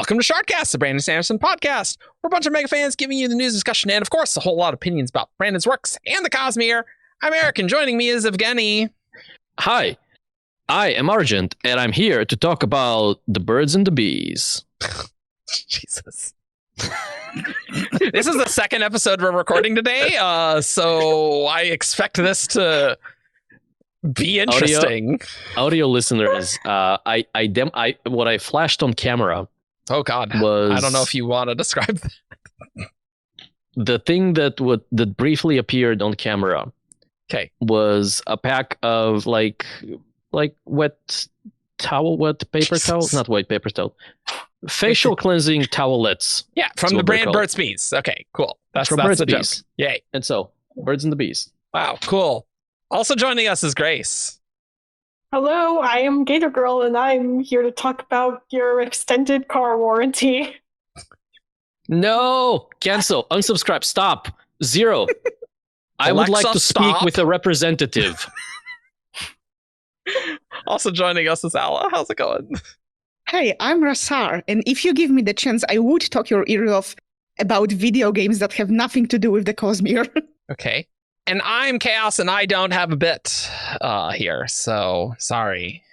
Welcome to Shardcast, the Brandon Sanderson podcast. We're a bunch of mega fans giving you the news, discussion, and of course, a whole lot of opinions about Brandon's works and the Cosmere. I'm Eric, and joining me is Evgeni. Hi, I am Argent, and I'm here to talk about the birds and the bees. Jesus. This is the second episode we're recording today, so I expect this to be interesting. Audio listeners, what I flashed on camera. Oh God, was I don't know if you want to describe that. The thing that briefly appeared on camera. Okay, was a pack of like wet paper towels, not wet paper towel, facial cleansing towelettes. Yeah, from the brand Burt's Bees. Okay, cool. That's the joke. Yay! And so, birds and the bees. Wow, cool. Also joining us is Grace. Hello, I am Gator Girl, and I'm here to talk about your extended car warranty. No, cancel, unsubscribe, stop, 0. I would like to speak with a representative. Also joining us is Ala. How's it going? Hey, I'm Rasarr, and if you give me the chance, I would talk your ear off about video games that have nothing to do with the Cosmere. Okay. And I'm Chaos, and I don't have a bit here, so sorry.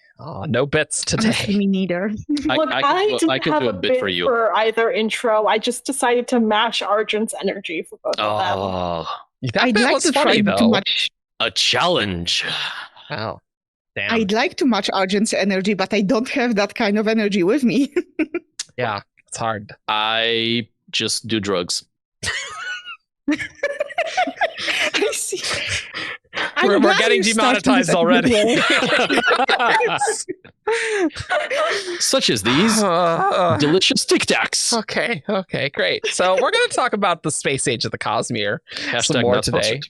No bits today. Me neither. Look, I didn't have do a bit for either intro. I just decided to mash Argent's energy for both of them. I'd like to try too much. A challenge. Oh, damn. I'd like to match Argent's energy, but I don't have that kind of energy with me. Yeah, it's hard. I just do drugs. I see. We're getting demonetized already. Such as these delicious Tic Tacs. Okay, great. So we're going to talk about the space age of the Cosmere some more today. Sponsored.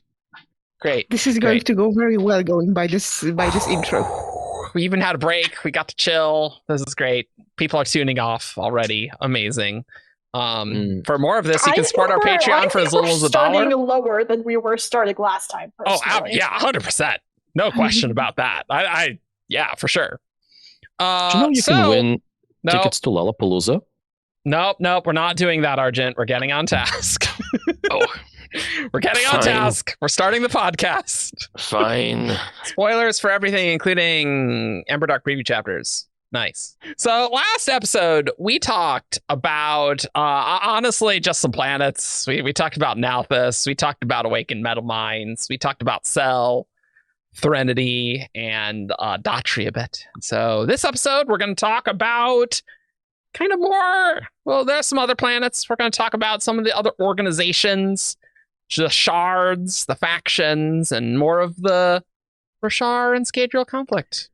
Great. This is going to go very well going by this intro. We even had a break. We got to chill. This is great. People are tuning off already. Amazing. For more of this, you can support our Patreon for as little as $1. Starting lower than we were starting last time. Personally. Oh, yeah, 100%. No question about that. I yeah, for sure. Do you know you can win tickets to Lollapalooza? Nope. We're not doing that, Argent. We're getting on task. We're getting on task. We're starting the podcast. Fine. Spoilers for everything, including EMBERDARK preview chapters. Nice. So last episode, we talked about, honestly, just some planets. We talked about Nalthus. We talked about Awakened Metal Mines. We talked about Cell, Threnody, and Datri a bit. So this episode, we're going to talk about kind of more, well, there's some other planets. We're going to talk about some of the other organizations, the Shards, the factions, and more of the Roshar and Scadrial conflict.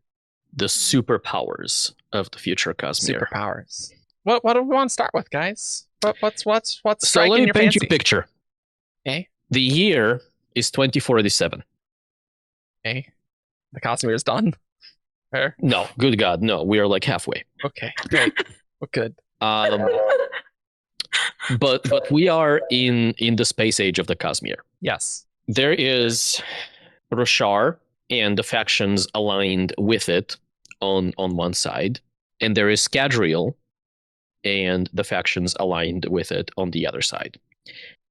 The superpowers of the future Cosmere. Superpowers. What do we want to start with, guys? What's so striking let me your paint fancy? you a picture. Okay. The year is 2047. Okay. The Cosmere is done. Fair. No, good God, no. We are like halfway. Okay. Great. Well, good. But we are in the space age of the Cosmere. Yes. There is Roshar and the factions aligned with it on one side, and there is Scadrial and the factions aligned with it on the other side.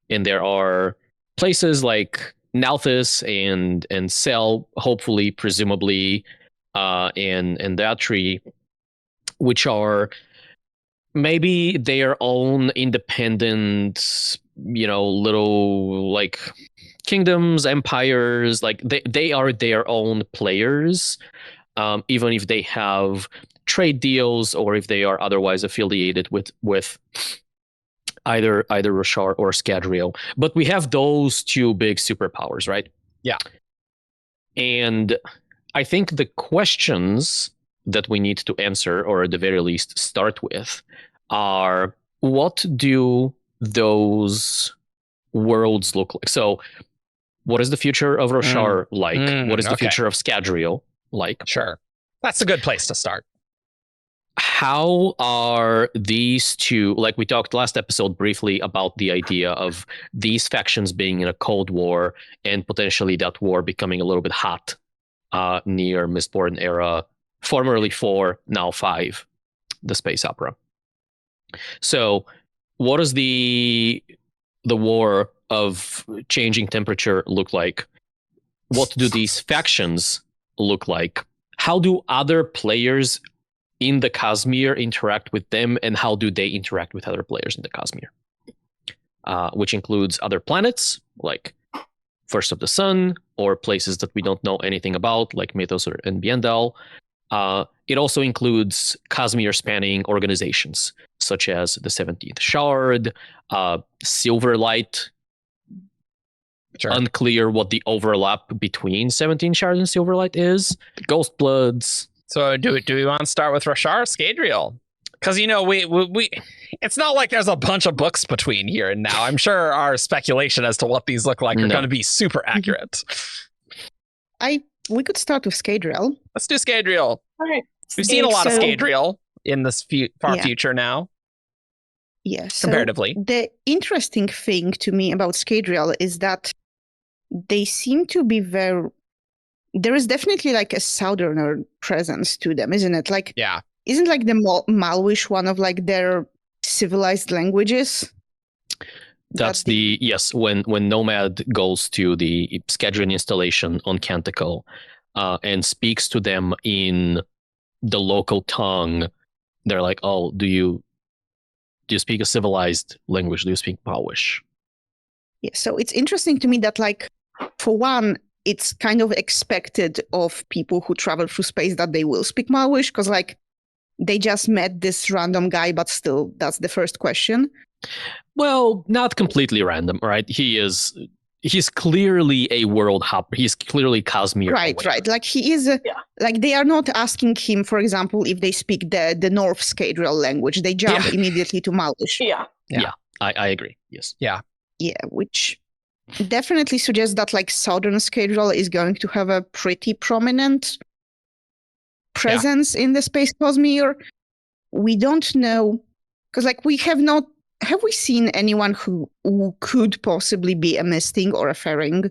And there are places like Nalthus and Cell, hopefully, presumably, and Datri, which are maybe their own independent, little like kingdoms, empires. Like they are their own players, even if they have trade deals or if they are otherwise affiliated with either Roshar or Scadrial. But we have those two big superpowers, right? Yeah. And I think the questions that we need to answer, or at the very least start with, are what do those worlds look like? So what is the future of Roshar like? What is the future of Scadrial like? Sure. That's a good place to start. How are these two, like we talked last episode briefly about the idea of these factions being in a cold war and potentially that war becoming a little bit hot near Mistborn era, formerly 4, now 5, the space opera. So, what does the war of changing temperature look like? What do these factions look like? How do other players in the Cosmere interact with them, and how do they interact with other players in the Cosmere? Which includes other planets, like First of the Sun, or places that we don't know anything about, like Mythos and Biendal. It also includes Cosmere-spanning organizations, such as the 17th Shard, Silverlight. Sure. Unclear what the overlap between 17 Shards and Silverlight is. Ghost Bloods. So do we want to start with Roshar or Scadrial? Because we it's not like there's a bunch of books between here and now. I'm sure our speculation as to what these look like are going to be super accurate. We could start with Scadrial. Let's do Scadrial. All right. We've seen a lot of So- Scadrial in this far Yeah. future now, Yes. So comparatively. the interesting thing to me about Scadrial is that they seem to be very. There is definitely like a southerner presence to them, isn't it? Like, Yeah. isn't like the Malwish one of like their civilized languages? That's yes. When Nomad goes to the Scadrian installation on Canticle, and speaks to them in the local tongue, they're like, "Oh, do you speak a civilized language? Do you speak Malwish?" Yeah, so it's interesting to me that, like, for one, it's kind of expected of people who travel through space that they will speak Malwish, because, like, they just met this random guy, but still, that's the first question. Well, not completely random, right? He's clearly a world hopper. He's clearly Cosmere. Right. Like, he is, like, they are not asking him, for example, if they speak the North Scadrial language. They jump immediately to Malwish. Yeah. I agree. Yes. Yeah, which definitely suggests that like Southern Scadrial is going to have a pretty prominent presence in the space Cosmere. We don't know, because like have we seen anyone who could possibly be a Misting or a Ferring?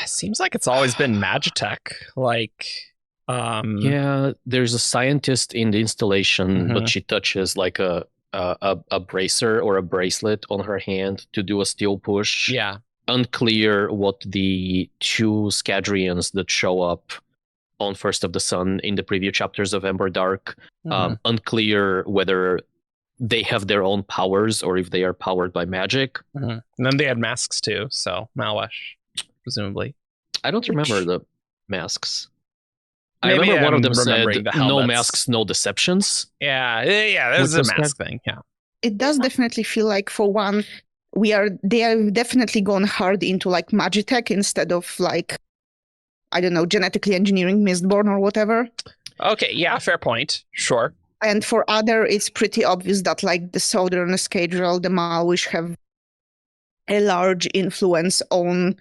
Seems like it's always been Magitech. Like, Yeah, there's a scientist in the installation, Mhm. but she touches like a bracer or a bracelet on her hand to do a steel push. yeah. Unclear what the two Scadrians that show up on First of the Sun in the preview chapters of EMBERDARK. Mhm. Unclear whether they have their own powers or if they are powered by magic. Mhm. And then they had masks too, so Malwish, presumably. I don't remember the masks. I Maybe remember one of I'm them remembering said, the "No helmets." masks, no deceptions." Yeah, there's a With the mask thing. Yeah. It does definitely feel like, for one, they have definitely gone hard into like Magitech instead of like, I don't know, genetically engineering Mistborn or whatever. Okay, yeah, fair point. Sure. And for other, it's pretty obvious that like the Southern Scadrial, the Malwish have a large influence on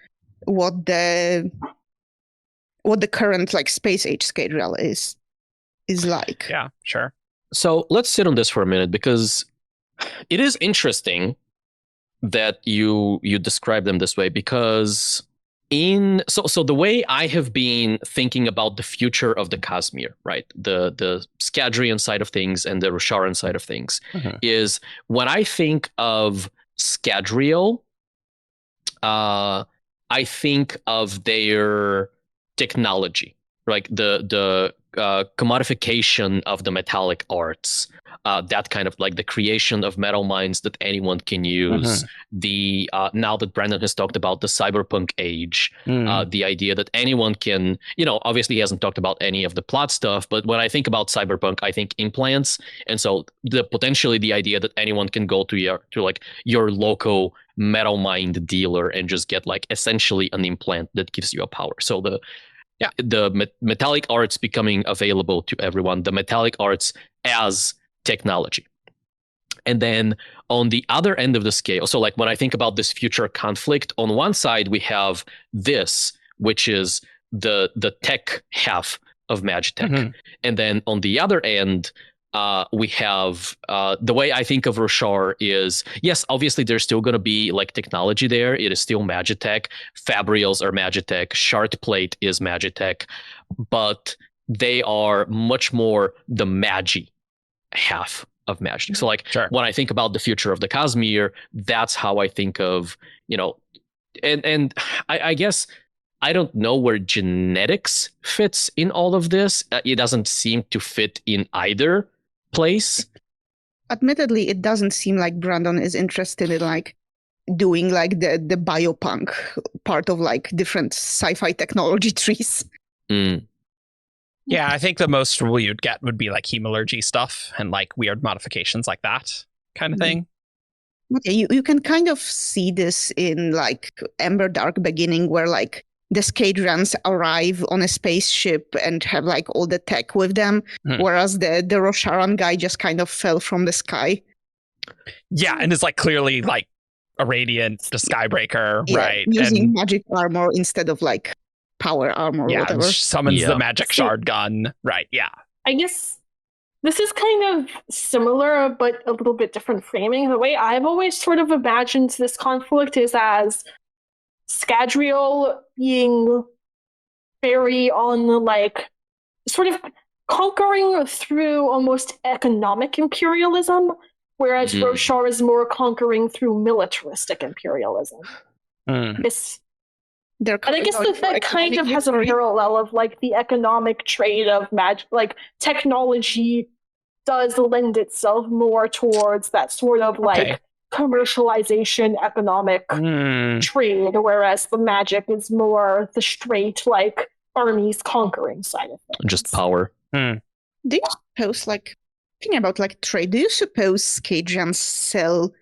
what the current like space age Scadrial is like. Yeah, sure. So let's sit on this for a minute, because it is interesting that you describe them this way, because so the way I have been thinking about the future of the Cosmere, right? The Scadrian side of things and the Rosharan side of things Mhm. is, when I think of Scadrial, I think of their technology, like the commodification of the metallic arts, that kind of like the creation of metal mines that anyone can use. The now that Brandon has talked about the cyberpunk age, the idea that anyone can, obviously he hasn't talked about any of the plot stuff, but when I think about cyberpunk, I think implants, and so potentially the idea that anyone can go to your local metal mined dealer and just get like essentially an implant that gives you a power. So the metallic arts becoming available to everyone, the metallic arts as technology. And then on the other end of the scale, so like when I think about this future conflict, on one side we have this, which is the tech half of Magitech. Mhm. And then on the other end, we have the way I think of Roshar is, yes, obviously there's still going to be like technology there. It is still Magitech. Fabrials are Magitech. Shard plate is Magitech, but they are much more the magi half of magic. So like Sure. when I think about the future of the Cosmere, that's how I think of, and I guess I don't know where genetics fits in all of this. It doesn't seem to fit in either place. Admittedly, it doesn't seem like Brandon is interested in like doing like the biopunk part of like different sci-fi technology trees. Mm. Yeah, I think the most we would get would be like hemalurgy stuff and like weird modifications like that kind of thing. Okay, you can kind of see this in like EMBERDARK beginning, where like the Scadrians arrive on a spaceship and have like all the tech with them, whereas the Roshar guy just kind of fell from the sky. Yeah, and it's like clearly like a radiant, the Skybreaker, right? Using and magic armor instead of like power armor or whatever. Summons the magic shard gun, right? Yeah. I guess this is kind of similar, but a little bit different framing. The way I've always sort of imagined this conflict is as Scadrial being very on the like sort of conquering through almost economic imperialism, whereas Roshar is more conquering through militaristic imperialism. And I guess that kind of has a parallel of like the economic trade of magic, like technology does lend itself more towards that sort of like commercialization economic trade, whereas the magic is more the straight like armies conquering side of things. Just power. Do you suppose, like, thinking about like trade, do you suppose Scadrians sell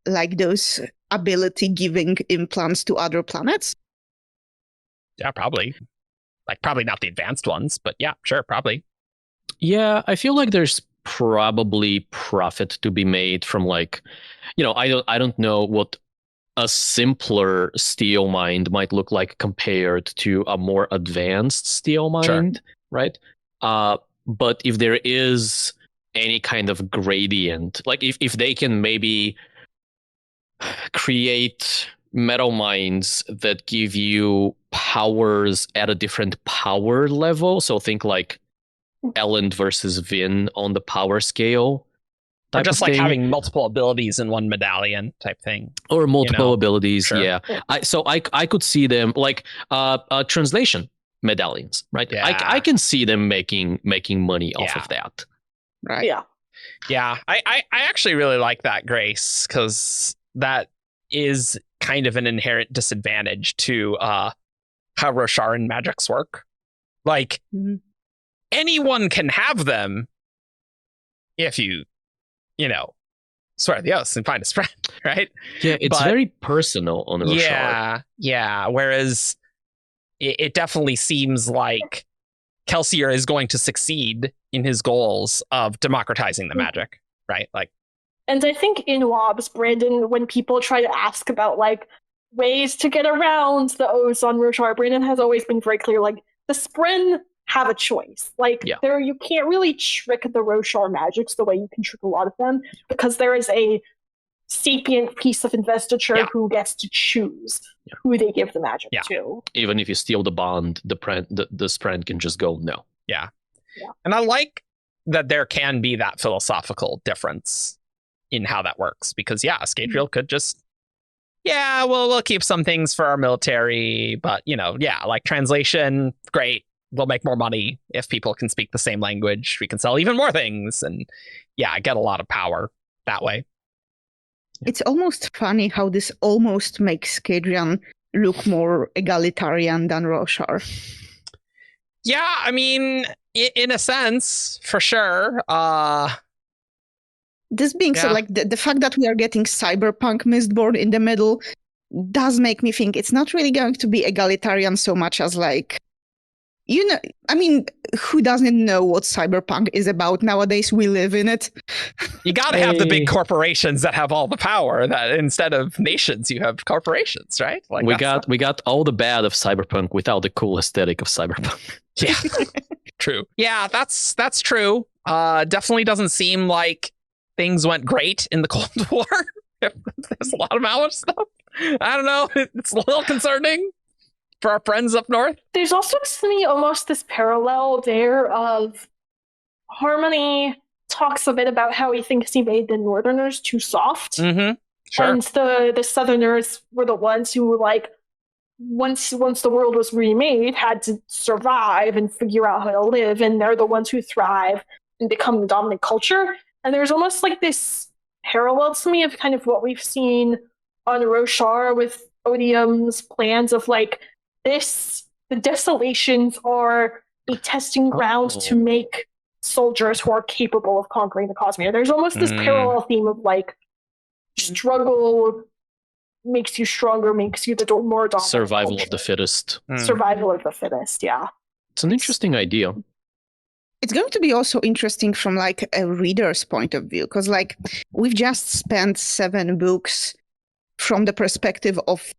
like those ability giving implants to other planets? Yeah, probably. Like probably not the advanced ones, but yeah, sure, probably. Yeah, I feel like there's probably profit to be made from like, I don't know what a simpler steel mind might look like compared to a more advanced steel mind, right? But if there is any kind of gradient, like if they can maybe create metal minds that give you powers at a different power level, so think like Elend versus Vin on the power scale, or just like having multiple abilities in one medallion type thing, or multiple abilities. Sure. Yeah, I could see them like translation medallions, right? Yeah. I can see them making money off of that, right? Yeah. I actually really like that, Grace, because that is kind of an inherent disadvantage to how Roshar and magics work. Like anyone can have them if you swear the oath and find a friend, right? Yeah, it's very personal on Roshar. Yeah. Whereas it definitely seems like Kelsier is going to succeed in his goals of democratizing the magic, right? Like, and I think in WoBs, Brandon, when people try to ask about like ways to get around the oaths on Roshar, Brandon has always been very clear. Like the Spren have a choice. Like you can't really trick the Roshar magics the way you can trick a lot of them, because there is a sapient piece of investiture who gets to choose who they give the magic to. Even if you steal the bond, the Spren can just go no. Yeah. And I like that there can be that philosophical difference in how that works, because Scadrial could just we'll keep some things for our military, but like translation, great. We'll make more money if people can speak the same language. We can sell even more things, and get a lot of power that way. It's almost funny how this almost makes Scadrian look more egalitarian than Roshar. Yeah, I mean, in a sense, for sure. This being said, like the fact that we are getting cyberpunk Mistborn in the middle does make me think it's not really going to be egalitarian so much as like, I mean, who doesn't know what cyberpunk is about nowadays? We live in it. You got to have the big corporations that have all the power. That instead of nations, you have corporations, right? Like we got all the bad of cyberpunk without the cool aesthetic of cyberpunk. Yeah, true. Yeah, that's true. Definitely doesn't seem like things went great in the Cold War. There's a lot of Maoist stuff. I don't know. It's a little concerning for our friends up north. There's also to me almost this parallel there of Harmony talks a bit about how he thinks he made the Northerners too soft. Mm-hmm. Sure. And the Southerners were the ones who, like, once the world was remade, had to survive and figure out how to live, and they're the ones who thrive and become the dominant culture. And there's almost like this parallel to me of kind of what we've seen on Roshar with Odium's plans of, like, the desolations are a testing ground to make soldiers who are capable of conquering the Cosmere. There's almost this parallel theme of, like, struggle makes you stronger, makes you the more dominant Survival culture. of the fittest. Survival of the fittest, yeah. It's an interesting idea. It's going to be also interesting from like a reader's point of view, because like we've just spent 7 books from the perspective of,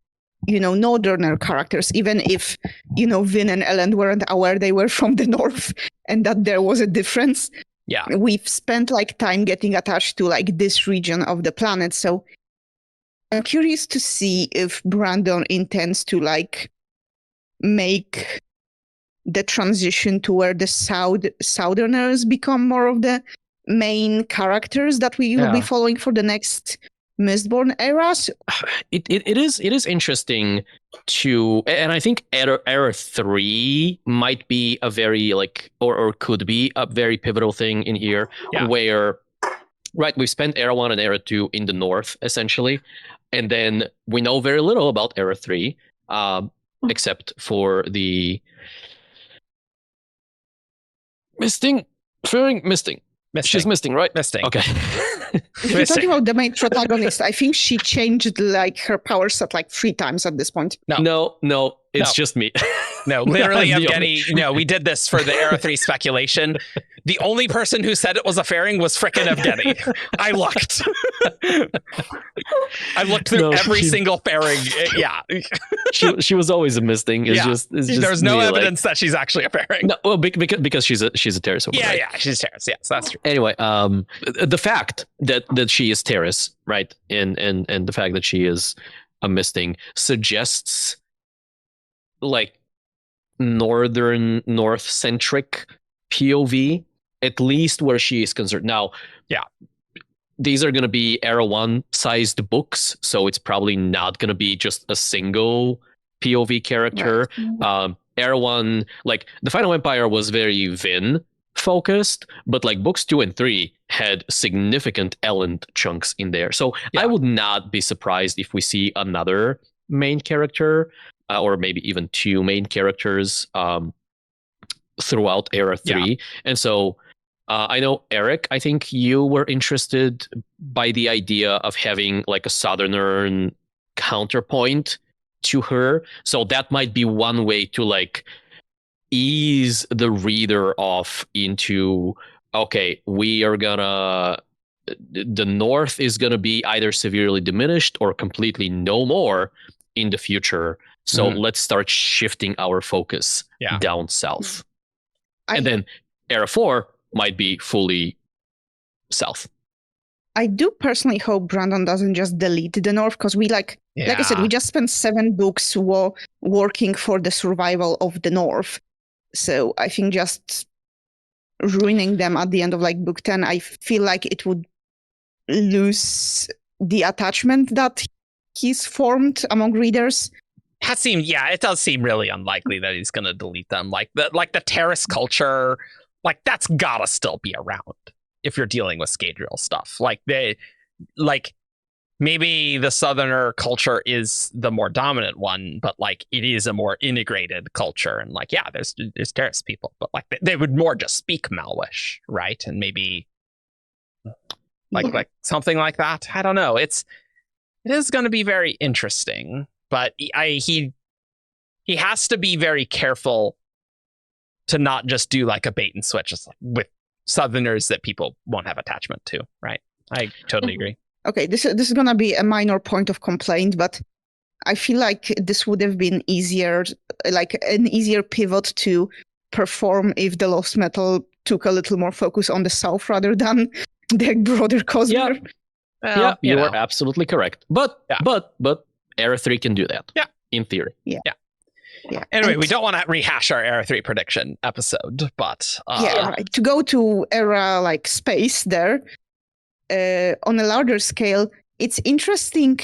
Northerner characters, even if, Vin and Ellen weren't aware they were from the North and that there was a difference. Yeah. We've spent like time getting attached to like this region of the planet. So I'm curious to see if Brandon intends to like make the transition to where the Southerners become more of the main characters that we will be following for the next Mistborn eras. It is interesting to, and I think era 3 might be a very like or could be a very pivotal thing in here, where we spent era 1 and era 2 in the North essentially, and then we know very little about era 3, except for the misting. She's misting, right? Misting. Okay. If you're talking about the main protagonist, I think she changed like her power set like 3 times at this point. No, it's just me. No, literally, Evgeni. We did this for the Era 3 speculation. The only person who said it was a fairing was frickin' Evgeni. I looked. I looked through every single fairing. Yeah. she was always a misting. It's just there's no evidence that she's actually a fairing. No, well, because she's a Terrace. Yeah, she's Terrace. Yes, that's true. Anyway, the fact that she is Terrace, right, and the fact that she is a misting suggests like north-centric POV, at least where she is concerned. Now, these are going to be Era 1 sized books, so it's probably not going to be just a single POV character. Right. Era 1, like the Final Empire was very Vin focused, but like books 2 and 3 had significant Ellen chunks in there. So I would not be surprised if we see another main character, or maybe even 2 main characters throughout Era 3. Yeah. And so I know, Eric, I think you were interested by the idea of having like a Southern counterpoint to her. So that might be one way to like ease the reader off into, okay, the North is gonna be either severely diminished or completely no more in the future. So let's start shifting our focus down south. And then Era 4 might be fully south. I do personally hope Brandon doesn't just delete the North, because we like I said, we just spent 7 books working for the survival of the North. So I think just ruining them at the end of like book 10, I feel like it would lose the attachment that he's formed among readers. It does seem really unlikely that he's going to delete them. Like the Terrace culture, like that's gotta still be around if you're dealing with Scadrial stuff. Maybe the Southerner culture is the more dominant one, but like it is a more integrated culture. And like, there's Terrace people, but like they would more just speak Malwish, right? And maybe like something like that. I don't know. It is going to be very interesting, but he has to be very careful to not just do like a bait and switch with Southerners that people won't have attachment to, right? I totally agree. Okay, this is going to be a minor point of complaint, but I feel like this would have been easier, like an easier pivot to perform if the Lost Metal took a little more focus on the South rather than the broader Cosmere. Well, you are absolutely correct. But Era 3 can do that. Yeah. In theory. Yeah. Yeah. Anyway, And- we don't want to rehash our Era 3 prediction episode, but yeah, right. To go to era like space there, on a larger scale, it's interesting.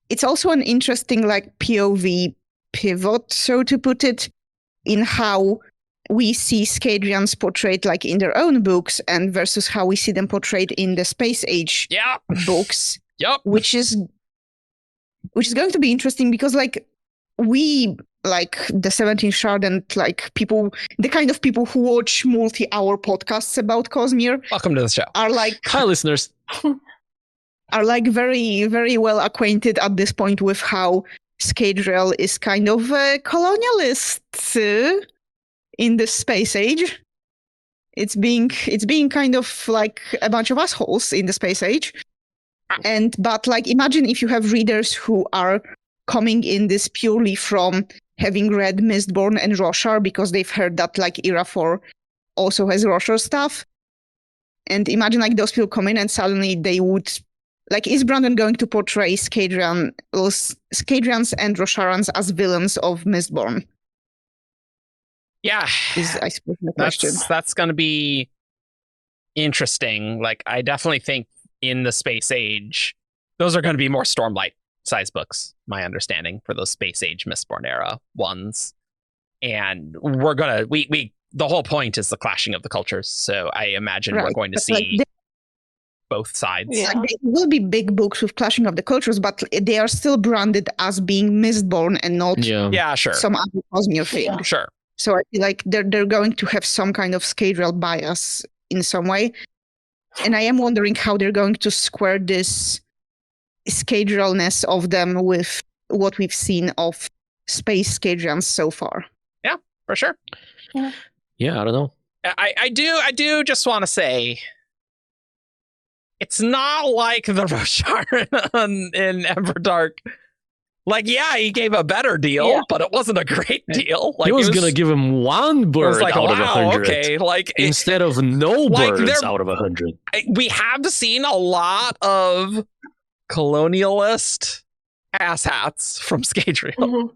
It's also an interesting like POV pivot, so to put it, in how we see Scadrians portrayed like in their own books and versus how we see them portrayed in the Space Age yeah. books, Yep. which is going to be interesting because like we like the 17th Shard and like people, the kind of people who watch multi-hour podcasts about Cosmere Welcome to the show. are like Hi, listeners. very, very well acquainted at this point with how Scadrial is kind of a colonialist in the Space Age. It's being kind of like a bunch of assholes in the Space Age. But like imagine if you have readers who are coming in this purely from having read Mistborn and Roshar because they've heard that like Era 4 also has Roshar stuff. And imagine like those people come in and suddenly they would like, is Brandon going to portray Scadrians and Rosharans as villains of Mistborn? Yeah. Is I suppose the question. That's going to be interesting. Like, I definitely think in the Space Age, those are going to be more Stormlight size books, my understanding, for those Space Age Mistborn era ones. And we're going to, the whole point is the clashing of the cultures. So I imagine we're going to see both sides. Yeah. Like, they will be big books with clashing of the cultures, but they are still branded as being Mistborn and not Yeah, sure. some other Cosmere thing. Yeah. Sure. So I feel like they're going to have some kind of Scadrial bias in some way. And I am wondering how they're going to square this Scadrialness of them with what we've seen of space Scadrians so far. Yeah, for sure. Yeah, I don't know. I do just want to say, it's not like the Roshar in EMBERDARK. Like, yeah, he gave a better deal, but it wasn't a great deal. Like, He was going to give him one bird like, out of wow, 100. Okay, like Instead of no like birds out of 100. We have seen a lot of colonialist asshats from Scadrial. Mhm.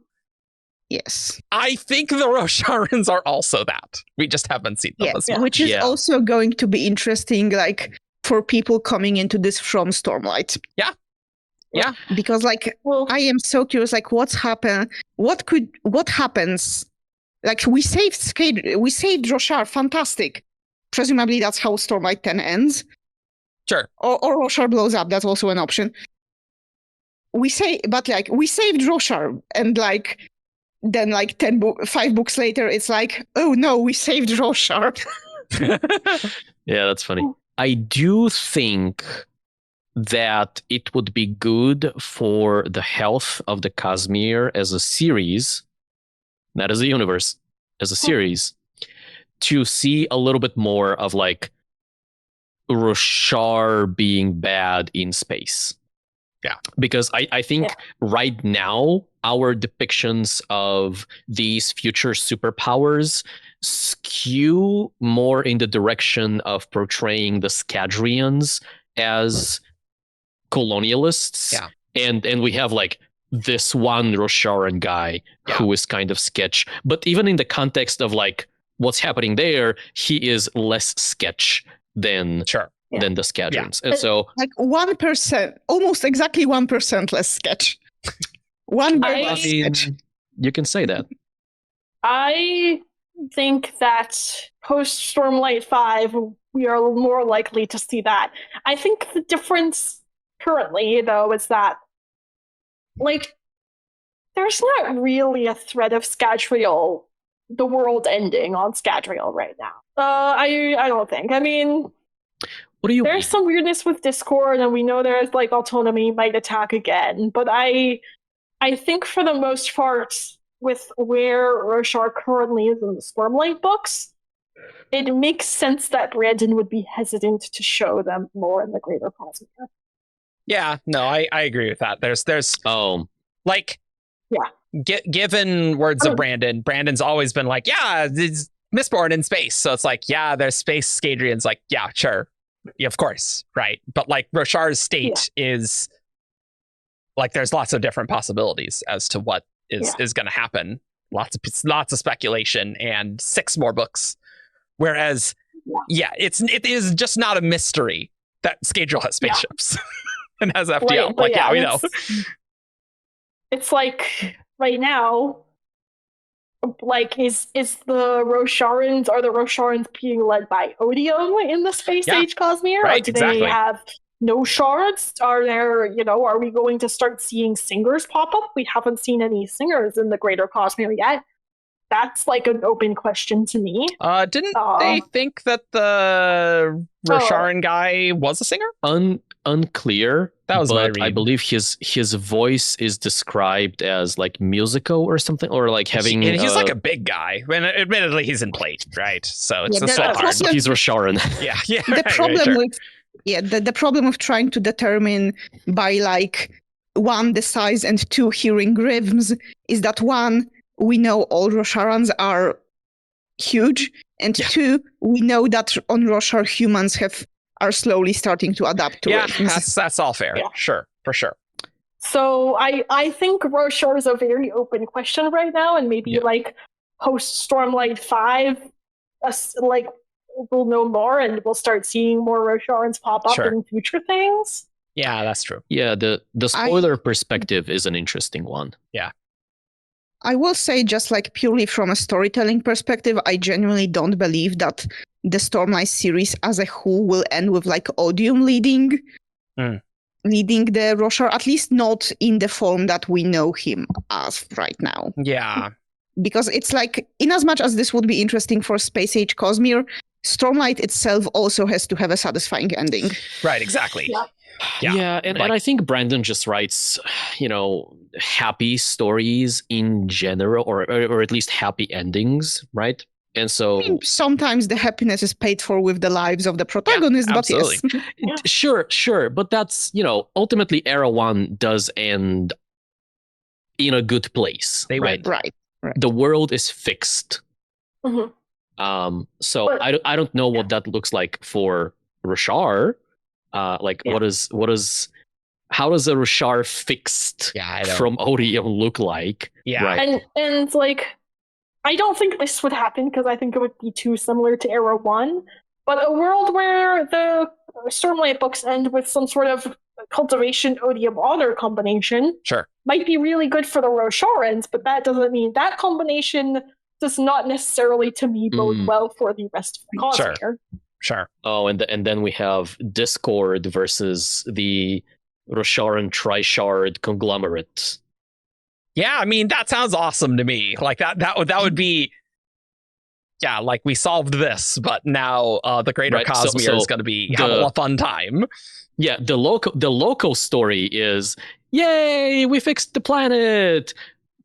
Yes. I think the Rosharans are also that. We just haven't seen them as much. Which is also going to be interesting, like, for people coming into this from Stormlight. Yeah. Yeah. Because, like, I am so curious, like, what happens? Like, we saved Roshar, fantastic. Presumably that's how Stormlight 10 ends. Sure. Or Roshar blows up, that's also an option. We saved Roshar, and like then like 5 books later it's like, oh no, we saved Roshar. Yeah, that's funny. I do think that it would be good for the health of the Cosmere as a series, not as a universe, as a series, to see a little bit more of like Roshar being bad in space. Yeah. Because I think right now, our depictions of these future superpowers skew more in the direction of portraying the Scadrians as colonialists. Yeah. And we have like this one Rosharan guy who is kind of sketch. But even in the context of like what's happening there, he is less sketch than the Scadrians. And so like 1%, almost exactly 1% less sketch. I mean, you can say that. I think that post Stormlight 5, we are more likely to see that. I think the difference currently, though, is that, like, there's not really a threat of Scadrial, the world ending on Scadrial right now. I don't think. I mean, what do you there's some weirdness with Discord, and we know there's like autonomy might attack again, but I think for the most part, with where Roshar currently is in the Stormlight books, it makes sense that Brandon would be hesitant to show them more in the greater Cosmere. Yeah, no, I agree with that. There's like, given words of Brandon's always been like, yeah, it's Mistborn in space. So it's like, yeah, there's space Scadrians, like, yeah, sure. Yeah, of course, right. But like Roshar's state is like, there's lots of different possibilities as to what is going to happen. lots of speculation and 6 more books. Whereas, it is just not a mystery that Scadrial has spaceships and has FTL. Right, we know. It's like right now, like is the Rosharans, are the Rosharans being led by Odium in the space age Cosmere? Right, or do exactly. they have no shards? Are there, are we going to start seeing singers pop up? We haven't seen any singers in the greater Cosmere yet. That's like an open question to me. Didn't they think that the Rosharan guy was a singer? Unclear. That was my read. I believe his voice is described as like musical or something, or like having. He's like a big guy. And admittedly, he's in plate, right? So it's Yeah, so hard. He's Rosharan. Yeah. The problem with the problem of trying to determine by like 1 the size and 2 hearing rhythms is that 1 we know all Rosharans are huge, and 2 we know that on Roshar humans are slowly starting to adapt to it. That's all fair. Yeah. Sure, for sure. So I think Roshar is a very open question right now, and maybe like post Stormlight 5, we'll know more and we'll start seeing more Rosharans pop up in future things. Yeah, that's true. Yeah, the spoiler perspective is an interesting one. Yeah. I will say, just like purely from a storytelling perspective, I genuinely don't believe that the Stormlight series as a whole will end with like Odium leading the Roshar, at least not in the form that we know him as right now. Yeah. Because it's like, in as much as this would be interesting for Space Age Cosmere, Stormlight itself also has to have a satisfying ending. Right, exactly. Yeah, and I think Brandon just writes, happy stories in general, or at least happy endings, right? And so sometimes the happiness is paid for with the lives of the protagonists, but yes. Sure, but that's, ultimately Era 1 does end in a good place. Right. The world is fixed. Mm-hmm. So I don't know what that looks like for Roshar. How does a Roshar fixed from Odium look like? Yeah. Right. And like, I don't think this would happen because I think it would be too similar to Era 1. But a world where the Stormlight books end with some sort of cultivation Odium honor combination might be really good for the Rosharans, but that doesn't mean that combination does not necessarily, to me, bode well for the rest of the Cosmere. Sure. Oh, and then we have Discord versus the Rosharan Trishard conglomerate. Yeah, I mean, that sounds awesome to me. Like that would be, like we solved this, but now the greater Cosmere is going to be having a fun time. Yeah, the local story is, yay, we fixed the planet,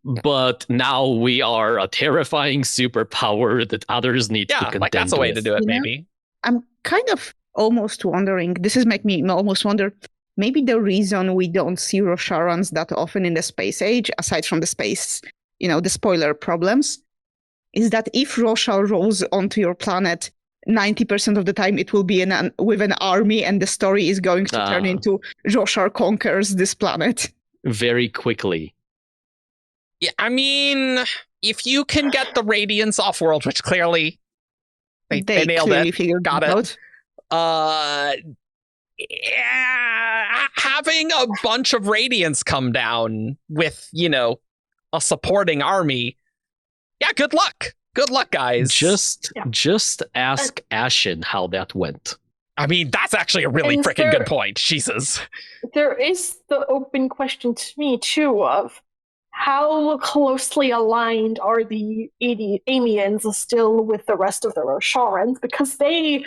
but now we are a terrifying superpower that others need to contend with. That's a way to do it, maybe. I'm kind of almost wondering, this is making me almost wonder, maybe the reason we don't see Rosharans that often in the space age, aside from the space, the spoiler problems, is that if Roshar rolls onto your planet, 90% of the time it will be with an army, and the story is going to turn into Roshar conquers this planet. Very quickly. Yeah, I mean, if you can get the Radiance off-world, which clearly they nailed it, got it. Having a bunch of Radiance come down with, a supporting army. Yeah, good luck. Good luck, guys. Just ask Ashen how that went. I mean, that's actually a really freaking good point. Jesus. There is the open question to me, too, of how closely aligned are the Amiens still with the rest of the Rosharans? Because they,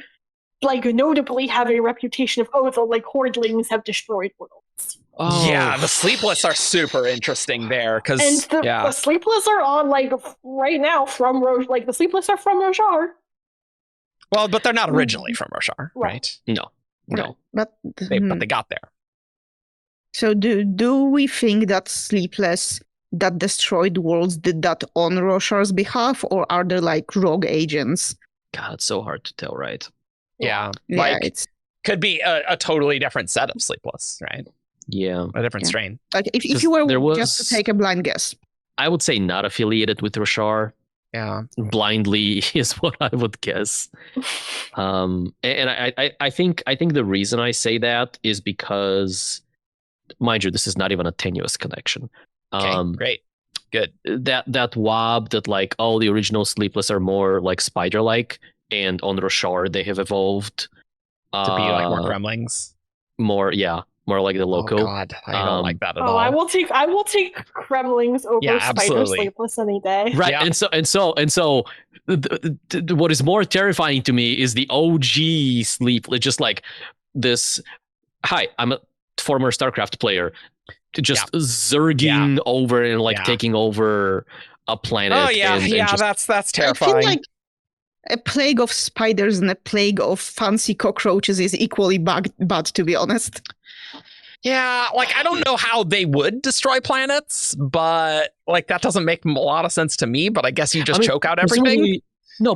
notably have a reputation of, the, Hordelings have destroyed worlds. Oh. Yeah, the Sleepless are super interesting there. And the Sleepless are on, right now from the Sleepless are from Roshar. Well, but they're not originally from Roshar, right? No. But they got there. So do we think that Sleepless that destroyed worlds did that on Roshar's behalf, or are there rogue agents? God, it's so hard to tell, right? Yeah. It could be a totally different set of Sleepless, right? Yeah. A different strain. If you were just to take a blind guess. I would say not affiliated with Roshar. Yeah. Blindly is what I would guess. And I think the reason I say that is because, mind you, this is not even a tenuous connection. Okay, great. Good. That wob that like all the original Sleepless are more like spider-like, and on Roshar they have evolved To be like more gremlings. More like the loco. Oh God, I don't like that at all. I will take Kremlings over Yeah, Spider absolutely. Sleepless any day. Right, Yeah. and so what is more terrifying to me is the OG Sleepless, just like this. Hi, I'm a former StarCraft player, just zerging over and like taking over a planet. Oh yeah, and just, that's terrifying. I feel like a plague of spiders and a plague of fancy cockroaches is equally bad, to be honest. Yeah, like I don't know how they would destroy planets, but like that doesn't make a lot of sense to me. But I guess you just choke out everything.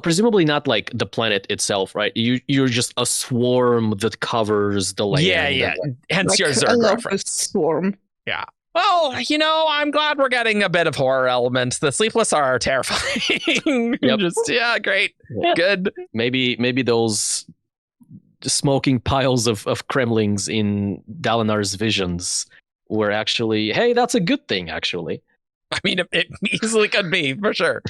Presumably not like the planet itself, right? You're just a swarm that covers the land. Yeah. Hence Like your a Zerg locust reference. swarm. Yeah. Well, I'm glad we're getting a bit of horror element. The Sleepless are terrifying. Yep. Great, good. Maybe those smoking piles of Kremlings in Dalinar's visions were actually, hey, that's a good thing, actually. I mean, it easily could be, for sure.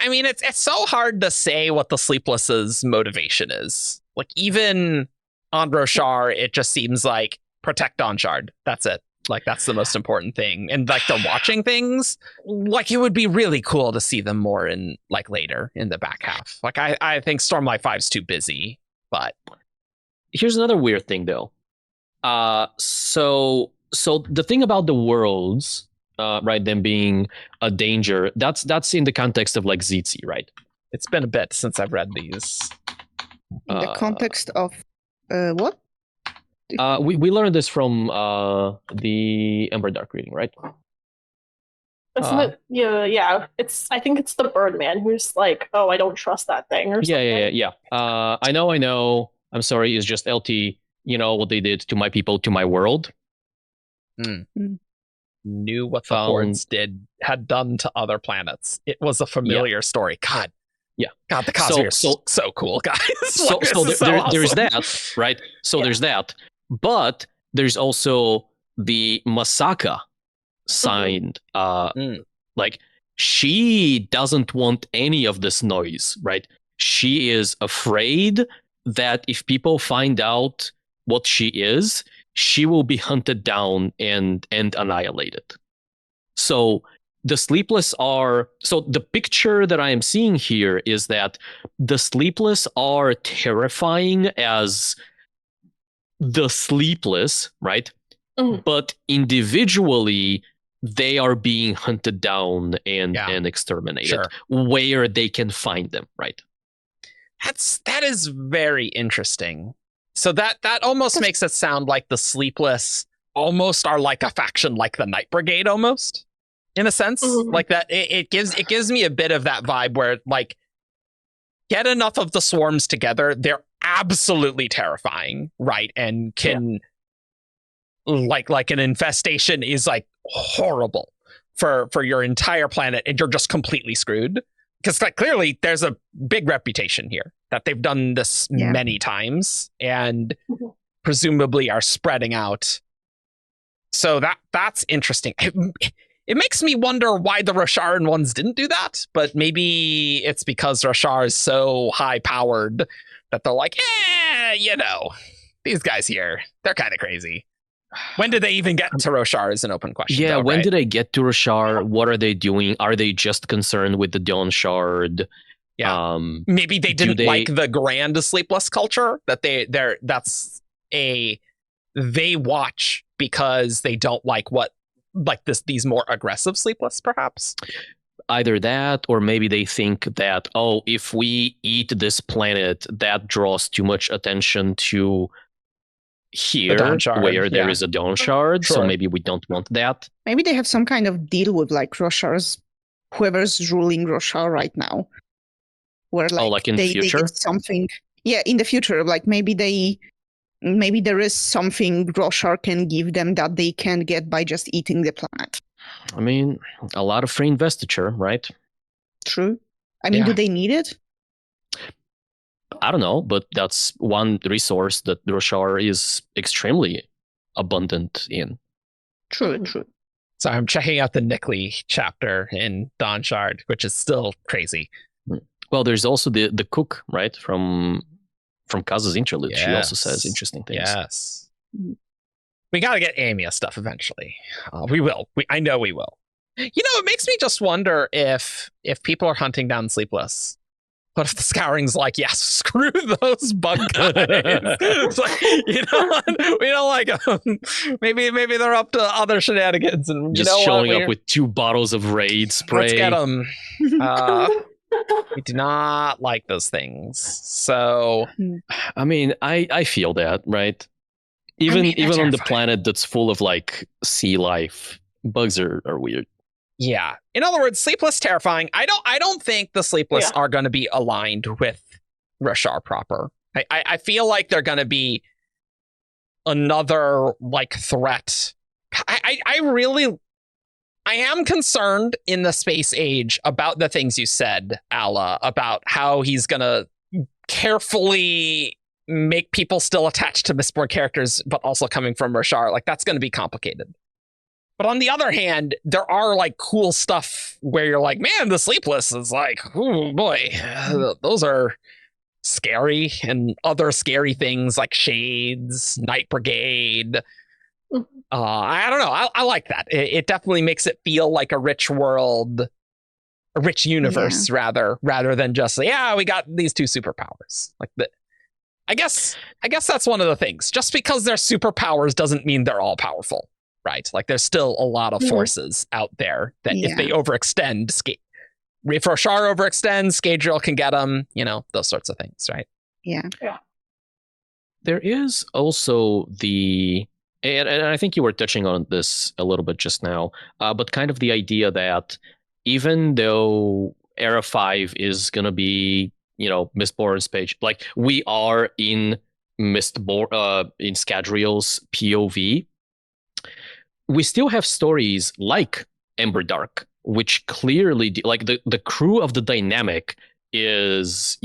I mean, it's so hard to say what the Sleepless's motivation is. Like, even on Roshar, it just seems like protect Dawnshard. That's it. Like, that's the most important thing. And like the watching things, like it would be really cool to see them more in like later in the back half. Like I think Stormlight 5's too busy, but here's another weird thing though. So the thing about the worlds, right, them being a danger, that's in the context of like ZT, right? It's been a bit since I've read these. In the context of what? We learned this from the EMBERDARK reading, right? Isn't it? Yeah. I think it's the Birdman who's like, oh, I don't trust that thing or something. Yeah. I know. I'm sorry. It's just LT. You know what they did to my people, to my world. Knew what the Hordes had done to other planets. It was a familiar story. God. Yeah. God, the Cosmere is so cool, guys. There's that, right? So there's that. But there's also the Masaka signed. Like, she doesn't want any of this noise, right? She is afraid that if people find out what she is, she will be hunted down and annihilated. So the Sleepless are... So the picture that I am seeing here is that the Sleepless are terrifying as the Sleepless, right? But individually, they are being hunted down and exterminated where they can find them, right? That is very interesting. So that almost makes it sound like the Sleepless almost are like a faction like the Night Brigade almost, in a sense. Like that it gives me a bit of that vibe where like get enough of the swarms together, they're absolutely terrifying, right? And can like an infestation is like horrible for your entire planet, and you're just completely screwed. Because like clearly there's a big reputation here that they've done this many times and presumably are spreading out. So that's interesting. It makes me wonder why the Rosharan ones didn't do that, but maybe it's because Roshar is so high powered that they're like, these guys here, they're kind of crazy. When did they even get to Roshar is an open question. Yeah, though, when right? did they get to Roshar? What are they doing? Are they just concerned with the Dawnshard? Yeah. Maybe they didn't like the grand Sleepless culture that they watch because they don't like these more aggressive Sleepless, perhaps. Either that, or maybe they think that, if we eat this planet, that draws too much attention to here where there is a Dawnshard, so maybe we don't want that. Maybe they have some kind of deal with like whoever's ruling Roshar right now, where like in the future, they get something. Yeah, in the future, like maybe there is something Roshar can give them that they can't get by just eating the planet. I mean, a lot of free investiture, right? True. I mean, Yeah. do they need it? I don't know, but that's one resource that Roshar is extremely abundant in. True, true. So I'm checking out the Nickley chapter in Dawnshard, which is still crazy. Well, there's also the cook, right, from Kaz's interlude. She also says Yes. interesting things. Yes. We got to get Amia stuff eventually. We will. I know we will. It makes me just wonder if people are hunting down Sleepless. What if the Scouring's like, yeah, screw those bug guys. It's like, we don't like them. Maybe they're up to other shenanigans. And Just showing up with 2 bottles of Raid spray. Let's get them. We do not like those things. So, I mean, I feel that, right? Even on the planet that's full of like sea life, bugs are weird. yeah. In other words, Sleepless terrifying. I don't think the Sleepless are going to be aligned with Roshar proper. I feel like they're going to be another like threat. I am concerned in the space age about the things you said, Alla, about how he's going to carefully make people still attached to Mistborn characters, but also coming from Roshar. Like, that's going to be complicated. But on the other hand, there are like cool stuff where you're like, man, the Sleepless is like, oh boy, those are scary, and other scary things like Shades, Night Brigade. I don't know. I like that. It definitely makes it feel like a rich world, a rich universe, rather than just, we got these 2 superpowers. Like I guess that's one of the things. Just because they're superpowers doesn't mean they're all powerful, right? Like, there's still a lot of forces out there that if they overextend, if Roshar overextends, Scadrial can get them, those sorts of things, right? Yeah. There is also and I think you were touching on this a little bit just now, but kind of the idea that even though Era 5 is going to be, Mistborn's page, like we are in Mistborn, in Scadrial's POV, we still have stories like EMBERDARK, which clearly, like the crew of the dynamic is,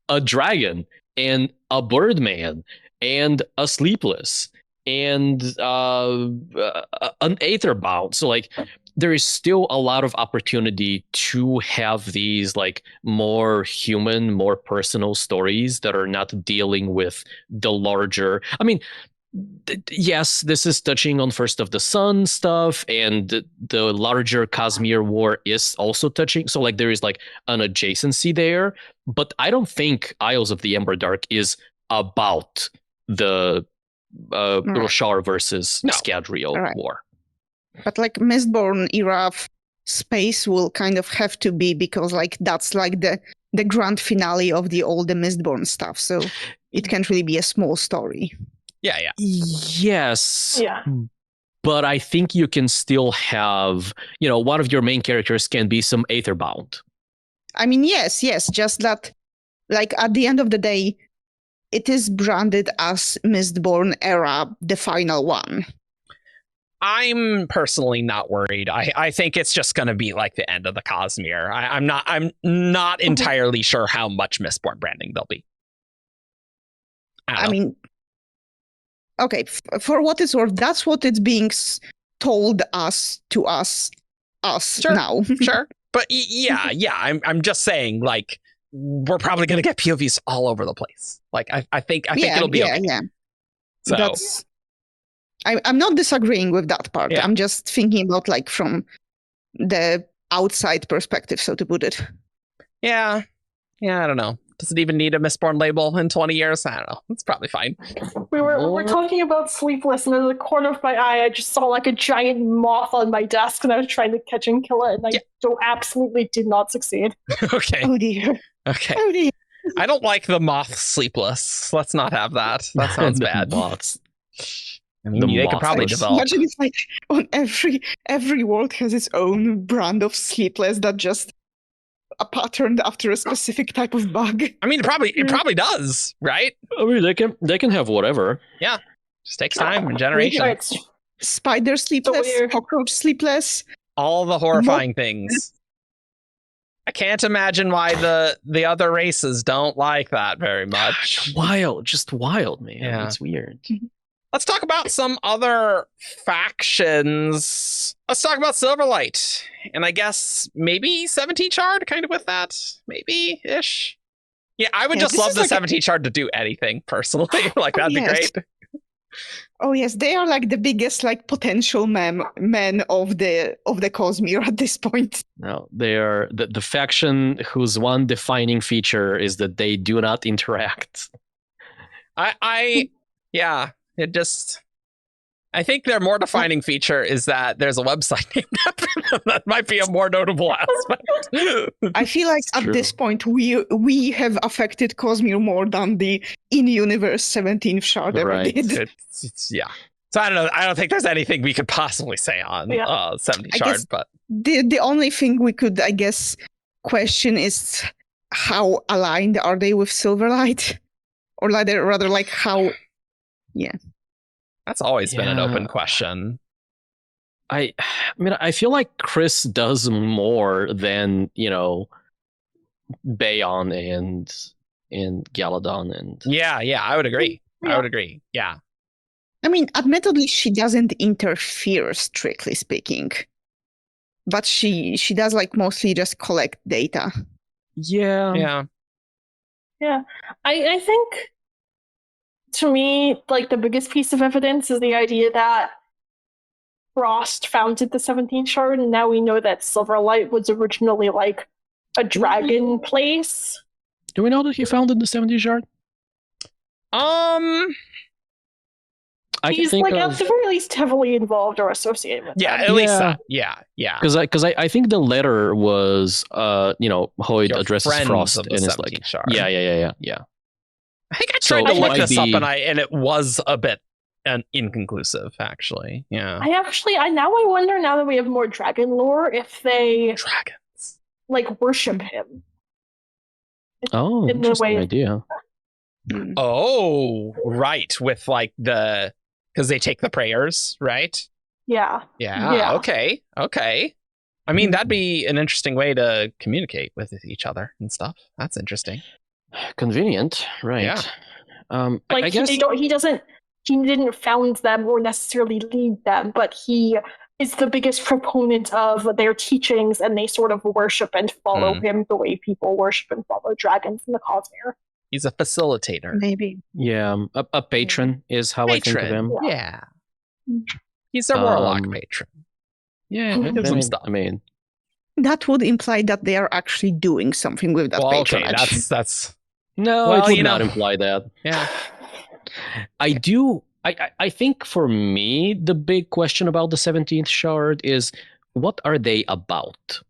a dragon and a birdman and a sleepless and an aetherbound. So like there is still a lot of opportunity to have these like more human, more personal stories that are not dealing with the larger, I mean, yes, this is touching on First of the Sun stuff, and the larger Cosmere War is also touching. So like there is like an adjacency there, but I don't think Isles of the EMBERDARK is about the Roshar versus Scadrial war. But like Mistborn era space will kind of have to be, because like that's like the grand finale of the older Mistborn stuff. So it can't really be a small story. Yeah. Yes. Yeah. But I think you can still have, one of your main characters can be some aetherbound. I mean, yes. Just that, like, at the end of the day, it is branded as Mistborn era, the final one. I'm personally not worried. I think it's just going to be like the end of the Cosmere. I'm not entirely sure how much Mistborn branding there'll be. I mean, okay, for what it's worth, that's what it's being told to us sure, now. Sure. But yeah, I'm just saying, like, we're probably going to get POVs all over the place. Like, I think it'll be okay. Yeah. So I'm not disagreeing with that part. Yeah. I'm just thinking about like from the outside perspective, so to put it. Yeah, I don't know. Does it even need a Mistborn label in 20 years? I don't know. It's probably fine. We're talking about Sleepless, and in the corner of my eye, I just saw like a giant moth on my desk, and I was trying to catch and kill it, and I absolutely did not succeed. Okay. Oh dear. Okay. Oh dear. I don't like the moth Sleepless. Let's not have that. That sounds bad. Moths. I mean, they could probably develop. Imagine it's like on every world has its own brand of Sleepless that just a patterned after a specific type of bug. I mean, it probably does, right? I mean, they can have whatever. Yeah, just takes time and generation. spider sleepless, weird. cockroach sleepless. All the horrifying things. I can't imagine why the other races don't like that very much. Just wild, man. Yeah. It's weird. Let's talk about some other factions. Let's talk about Silverlight. And I guess maybe 17 Shard kind of with that. Maybe-ish. Yeah, I would just love the 17 Shard to do anything personally. Like, that'd be great. Oh yes, they are like the biggest like potential men of the Cosmere at this point. No, they are the faction whose one defining feature is that they do not interact. I think their more defining feature is that there's a website named after them. That might be a more notable aspect. I feel like at this point we have affected Cosmere more than the in-universe 17th Shard ever did. Yeah. So I don't know. I don't think there's anything we could possibly say on 17 Shard, but the only thing we could, I guess, question is how aligned are they with Silverlight, or rather like how. Yeah. That's always been an open question. I mean, I feel like Chris does more than, Bayon and Galadon and I would agree. I would agree. Yeah. I mean, admittedly, she doesn't interfere, strictly speaking, but she does like mostly just collect data. Yeah. I think, to me, like, the biggest piece of evidence is the idea that Frost founded the 17th Shard, and now we know that Silverlight was originally like a dragon place. Do we know that he founded the 17th Shard? He's like at the very least heavily involved or associated with them. At least that. Yeah. Because I think the letter was Hoyd addresses Frost and is like Shard. Yeah. I think I tried to look this up and it was a bit inconclusive, actually. Yeah. I wonder, now that we have more dragon lore, if they like worship him. Oh, in interesting idea. Oh, right. With like because they take the prayers, right? Yeah. Okay. I mean, that'd be an interesting way to communicate with each other and stuff. That's interesting. Convenient, right? Yeah. I guess he didn't found them or necessarily lead them, but he is the biggest proponent of their teachings, and they sort of worship and follow him the way people worship and follow dragons in the Cosmere. He's a facilitator. Maybe. Yeah, a patron is how I think of him. Yeah. He's a warlock patron. Yeah, I mean, that would imply that they are actually doing something with that patronage. Okay, that's no, it would not imply that. Yeah. I think for me, the big question about the 17th Shard is, what are they about?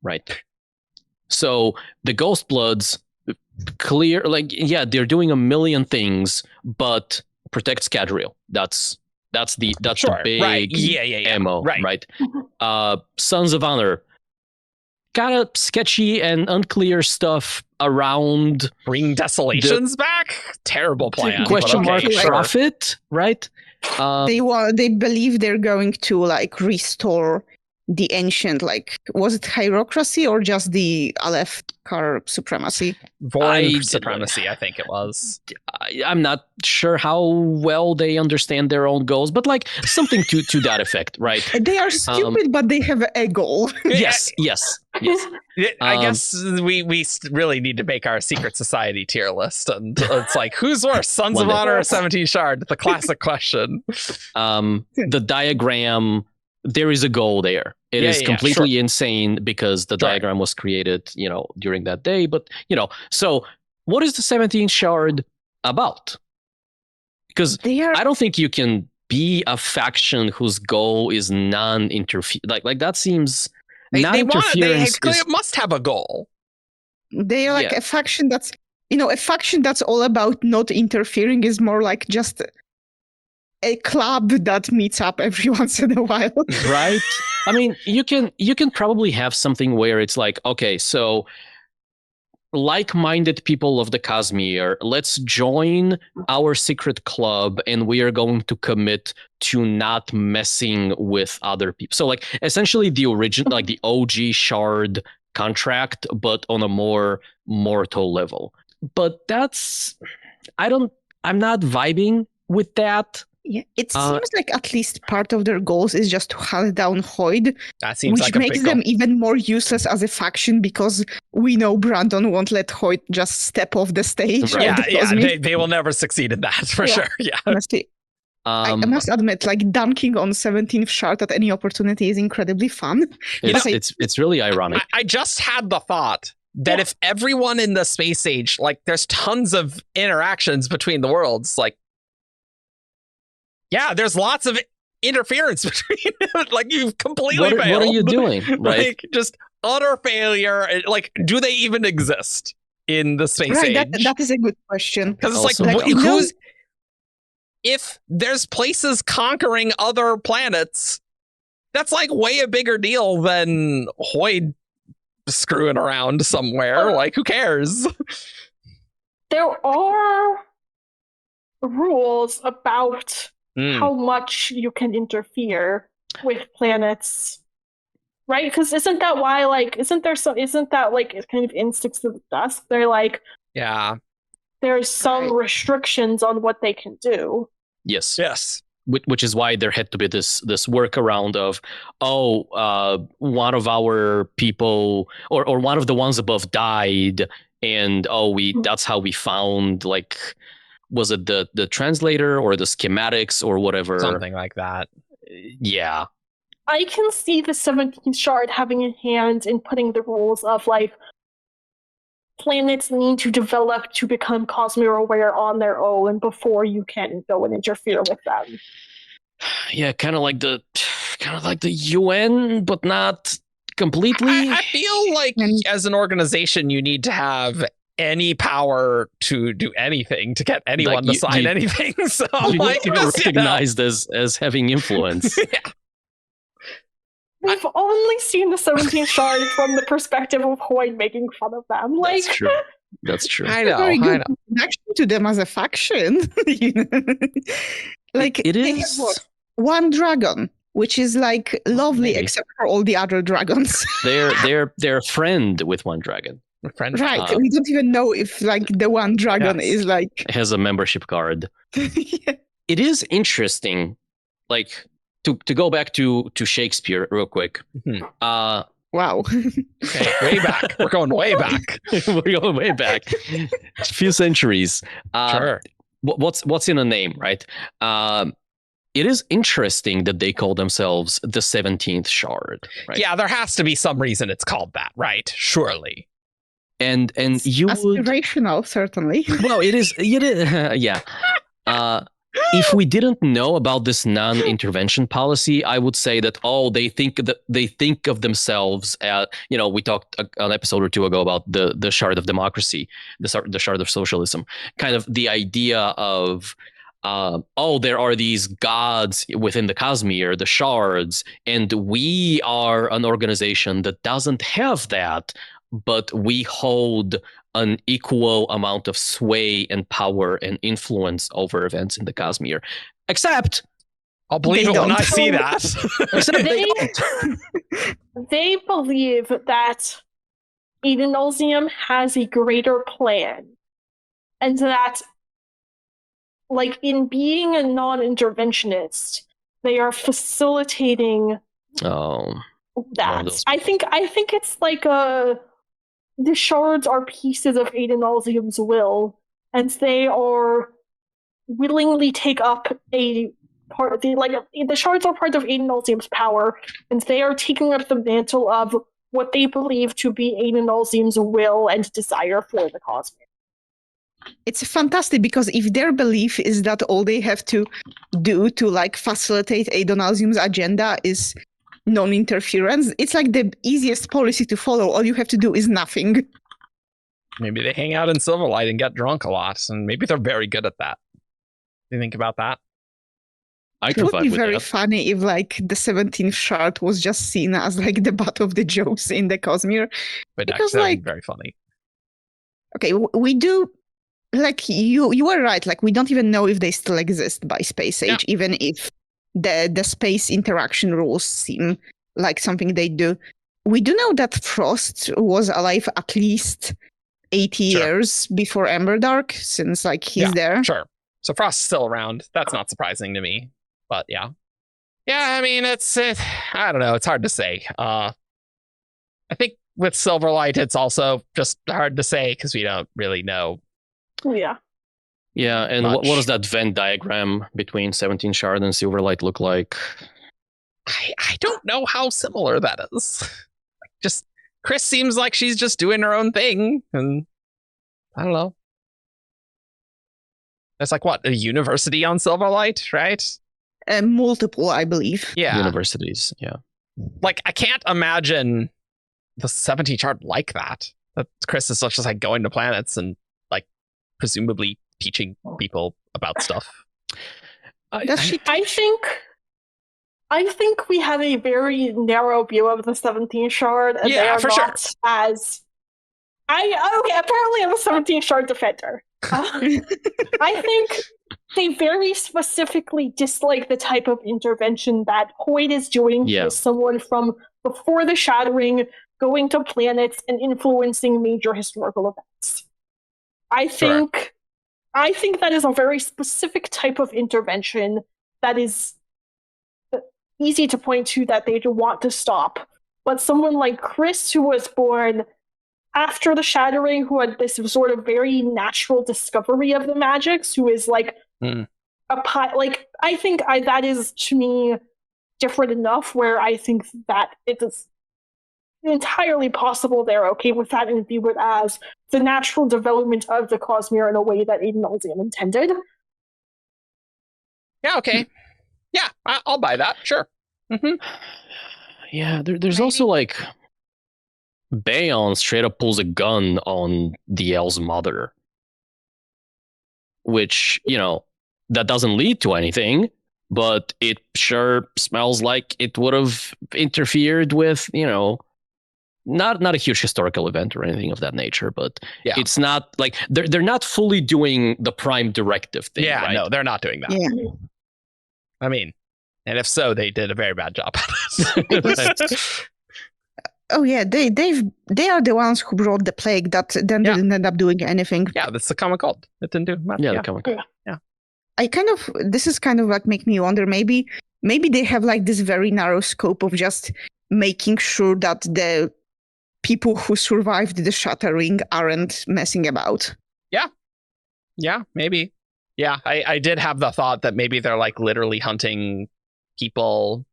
Right. So the Ghostbloods, they're doing a million things, but protect Scadrial. That's the big ammo, right? Sons of Honor, kind of sketchy and unclear stuff around. Bring Desolations back? Terrible plan. Question mark profit, right? They believe they're going to like restore the ancient, like, was it hierocracy or just the Alethkar supremacy? Void supremacy, I think it was. I'm not sure how well they understand their own goals, but like something to that effect, right? They are stupid, but they have a goal. Yes. I guess we really need to make our secret society tier list, and it's like, who's worse, Sons of Honor or 17 Shard? The classic question. The diagram, there is a goal there. It is completely insane because the diagram was created, during that day. But, so what is the 17th Shard about? Because I don't think you can be a faction whose goal is non-interfere. Like that seems non-interference. They must have a goal. They are like a faction that's, a faction that's all about not interfering is more like just a club that meets up every once in a while. Right? I mean, you can probably have something where it's like, okay, so like-minded people of the Cosmere, let's join our secret club, and we are going to commit to not messing with other people. So, like, essentially the original, like the OG Shard contract, but on a more mortal level. But I'm not vibing with that. Yeah, it seems like at least part of their goals is just to hunt down Hoyd, That seems which like a makes big goal. them even more useless as a faction because we know Brandon won't let Hoyd just step off the stage. Right. of the Yeah, Cosmere. they will never succeed in that for Yeah. sure. Yeah. Honestly, I must admit, like dunking on 17th Shard at any opportunity is incredibly fun. It's really ironic. I just had the thought that if everyone in the space age, like there's tons of interactions between the worlds, like, yeah, there's lots of interference between like you've completely failed. What are you doing? Right? Like just utter failure. Like, do they even exist in the space age? That is a good question. Because it's Also- like, Like, who's if there's places conquering other planets, that's like way a bigger deal than Hoyd screwing around somewhere. Like, who cares? There are rules about Mm. how much you can interfere with planets, right? Because isn't that like kind of instincts of the dusk? They're like, Yeah. there's some restrictions on what they can do. Yes. Yes. Which is why there had to be this workaround of, one of our people or one of the ones above died, and that's how we found, like, was it the translator or the schematics or whatever? Something like that. Yeah. I can see the 17th Shard having a hand in putting the rules of like planets need to develop to become Cosmere aware on their own before you can go and interfere with them. Yeah, kind of like the UN, but not completely. I feel like as an organization, you need to have any power to do anything, to get anyone to sign anything. So You like, need to be recognized as having influence. We've only seen the 17th Shard from the perspective of Hoyd making fun of them. Like, That's true. That's true. I know. Very I good know. connection to them as a faction. You know? Like It they have is. what? One dragon, which is like lovely, Maybe. except for all the other dragons. They're a friend with one dragon. Friend. Right. We don't even know if like the one dragon Yes. is like. Has a membership card. Yeah. It is interesting, like to go back to Shakespeare real quick. Mhm. Wow. Okay, way back. We're going way back. We're going way back, a few centuries. Sure. What's in a name, right? It is interesting that they call themselves the 17th Shard, right? Yeah, there has to be some reason it's called that, right? Surely. And you would, Aspirational, certainly. well, it is yeah. If we didn't know about this non-intervention policy, I would say that they think of themselves as, we talked an episode or two ago about the shard of democracy, the shard of socialism, kind of the idea of there are these gods within the Cosmere, the Shards, and we are an organization that doesn't have that, but we hold an equal amount of sway and power and influence over events in the Cosmere. Except, I'll believe They it when don't. I see that. except They- don't. they believe that Edenolzium has a greater plan, and that, like, in being a non-interventionist, they are facilitating Oh, that. those- I think it's like the shards are pieces of Edenolzium's will, and they are willingly take up a part of the shards are part of Edenolzium's power, and they are taking up the mantle of what they believe to be Edenolzium's will and desire for the Cosmere. It's fantastic because if their belief is that all they have to do to like facilitate Adonalzium's agenda is non-interference, it's like the easiest policy to follow. All you have to do is nothing. Maybe they hang out in Silverlight and get drunk a lot, and maybe they're very good at that. Do you think about that? I It can would vibe be with very that. funny if like the 17th shard was just seen as like the butt of the jokes in the Cosmere. But Because, actually, that'd like- be very funny. Okay, we do, like, you were right, like, we don't even know if they still exist by space age, even if the space interaction rules seem like something they do. We do know that Frost was alive at least 80 years before EMBERDARK, since, like, he's there. Sure. So Frost's still around. That's not surprising to me, but yeah. Yeah, I mean, I don't know. It's hard to say. I think with Silverlight, it's also just hard to say because we don't really know. Yeah. Yeah, and what does that Venn diagram between 17 Shard and Silverlight look like? I don't know how similar that is. Just Chris seems like she's just doing her own thing, and I don't know. There's like what, a university on Silverlight, right? Multiple, I believe. Yeah, Universities. Yeah. Like I can't imagine the 17 Shard like that. That Chris is just like going to planets and like presumably teaching people about stuff. I think we have a very narrow view of the 17 Shard, and they are not as. Apparently I'm a 17 Shard defender. I think they very specifically dislike the type of intervention that Hoid is doing with someone from before the Shattering, going to planets and influencing major historical events. I think that is a very specific type of intervention that is easy to point to that they want to stop. But someone like Chris, who was born after the Shattering, who had this sort of very natural discovery of the magics, who is like I think that is, to me, different enough where I think that it is entirely possible they're okay with that and view it as the natural development of the Cosmere in a way that Aiden Alzian intended. Yeah, okay. Yeah, I'll buy that, sure. Mm-hmm. Yeah, there's also like Bayon straight up pulls a gun on DL's mother, which, that doesn't lead to anything, but it sure smells like it would have interfered with, not a huge historical event or anything of that nature, but it's not like they're not fully doing the prime directive thing. Yeah, right? No, they're not doing that. Yeah. I mean, and if so, they did a very bad job at it. Oh yeah, they are the ones who brought the plague that then didn't end up doing anything. Yeah, that's the common cold. It didn't do much. Yeah, the common cold. Yeah. This is kind of like make me wonder, maybe they have like this very narrow scope of just making sure that the people who survived the Shattering aren't messing about. Yeah, maybe. Yeah, I did have the thought that maybe they're like literally hunting people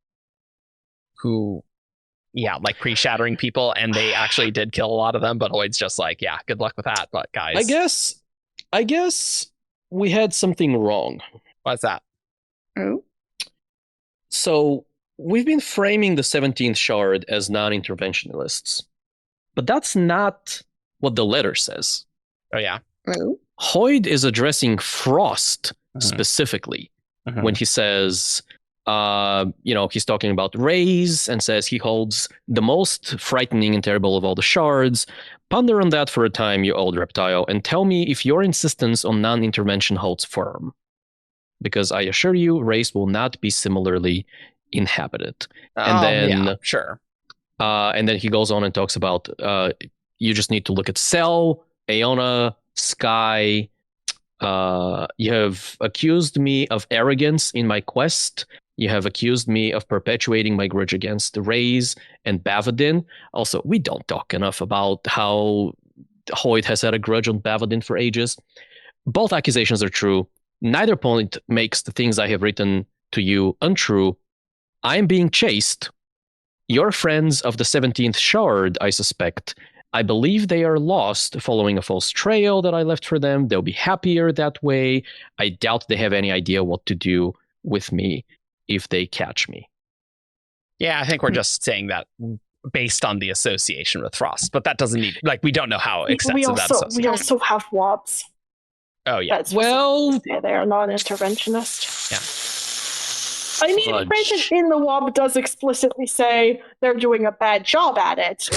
who, like pre-shattering people, and they actually did kill a lot of them, but Hoid's just like, yeah, good luck with that. But guys, I guess we had something wrong. What's that? Oh. So we've been framing the 17th Shard as non-interventionalists, but that's not what the letter says. Oh yeah. Oh. Hoid is addressing Frost specifically when he says, he's talking about rays and says he holds the most frightening and terrible of all the shards. Ponder on that for a time, you old reptile, and tell me if your insistence on non-intervention holds firm. Because I assure you, rays will not be similarly inhabited. And then, sure. And then he goes on and talks about you just need to look at Cell, Aeona, Sky. You have accused me of arrogance in my quest. You have accused me of perpetuating my grudge against the Rays and Bavadin. Also, we don't talk enough about how Hoid has had a grudge on Bavadin for ages. Both accusations are true. Neither point makes the things I have written to you untrue. I am being chased. Your friends of the 17th Shard, I suspect. I believe they are lost following a false trail that I left for them. They'll be happier that way. I doubt they have any idea what to do with me if they catch me. Yeah, I think we're just saying that based on the association with Frost, but that doesn't need, like, we don't know how extensive that association. We also have WOBs. Oh yeah. They are non-interventionist. Yeah. I mean, granted, in the WOB does explicitly say they're doing a bad job at it.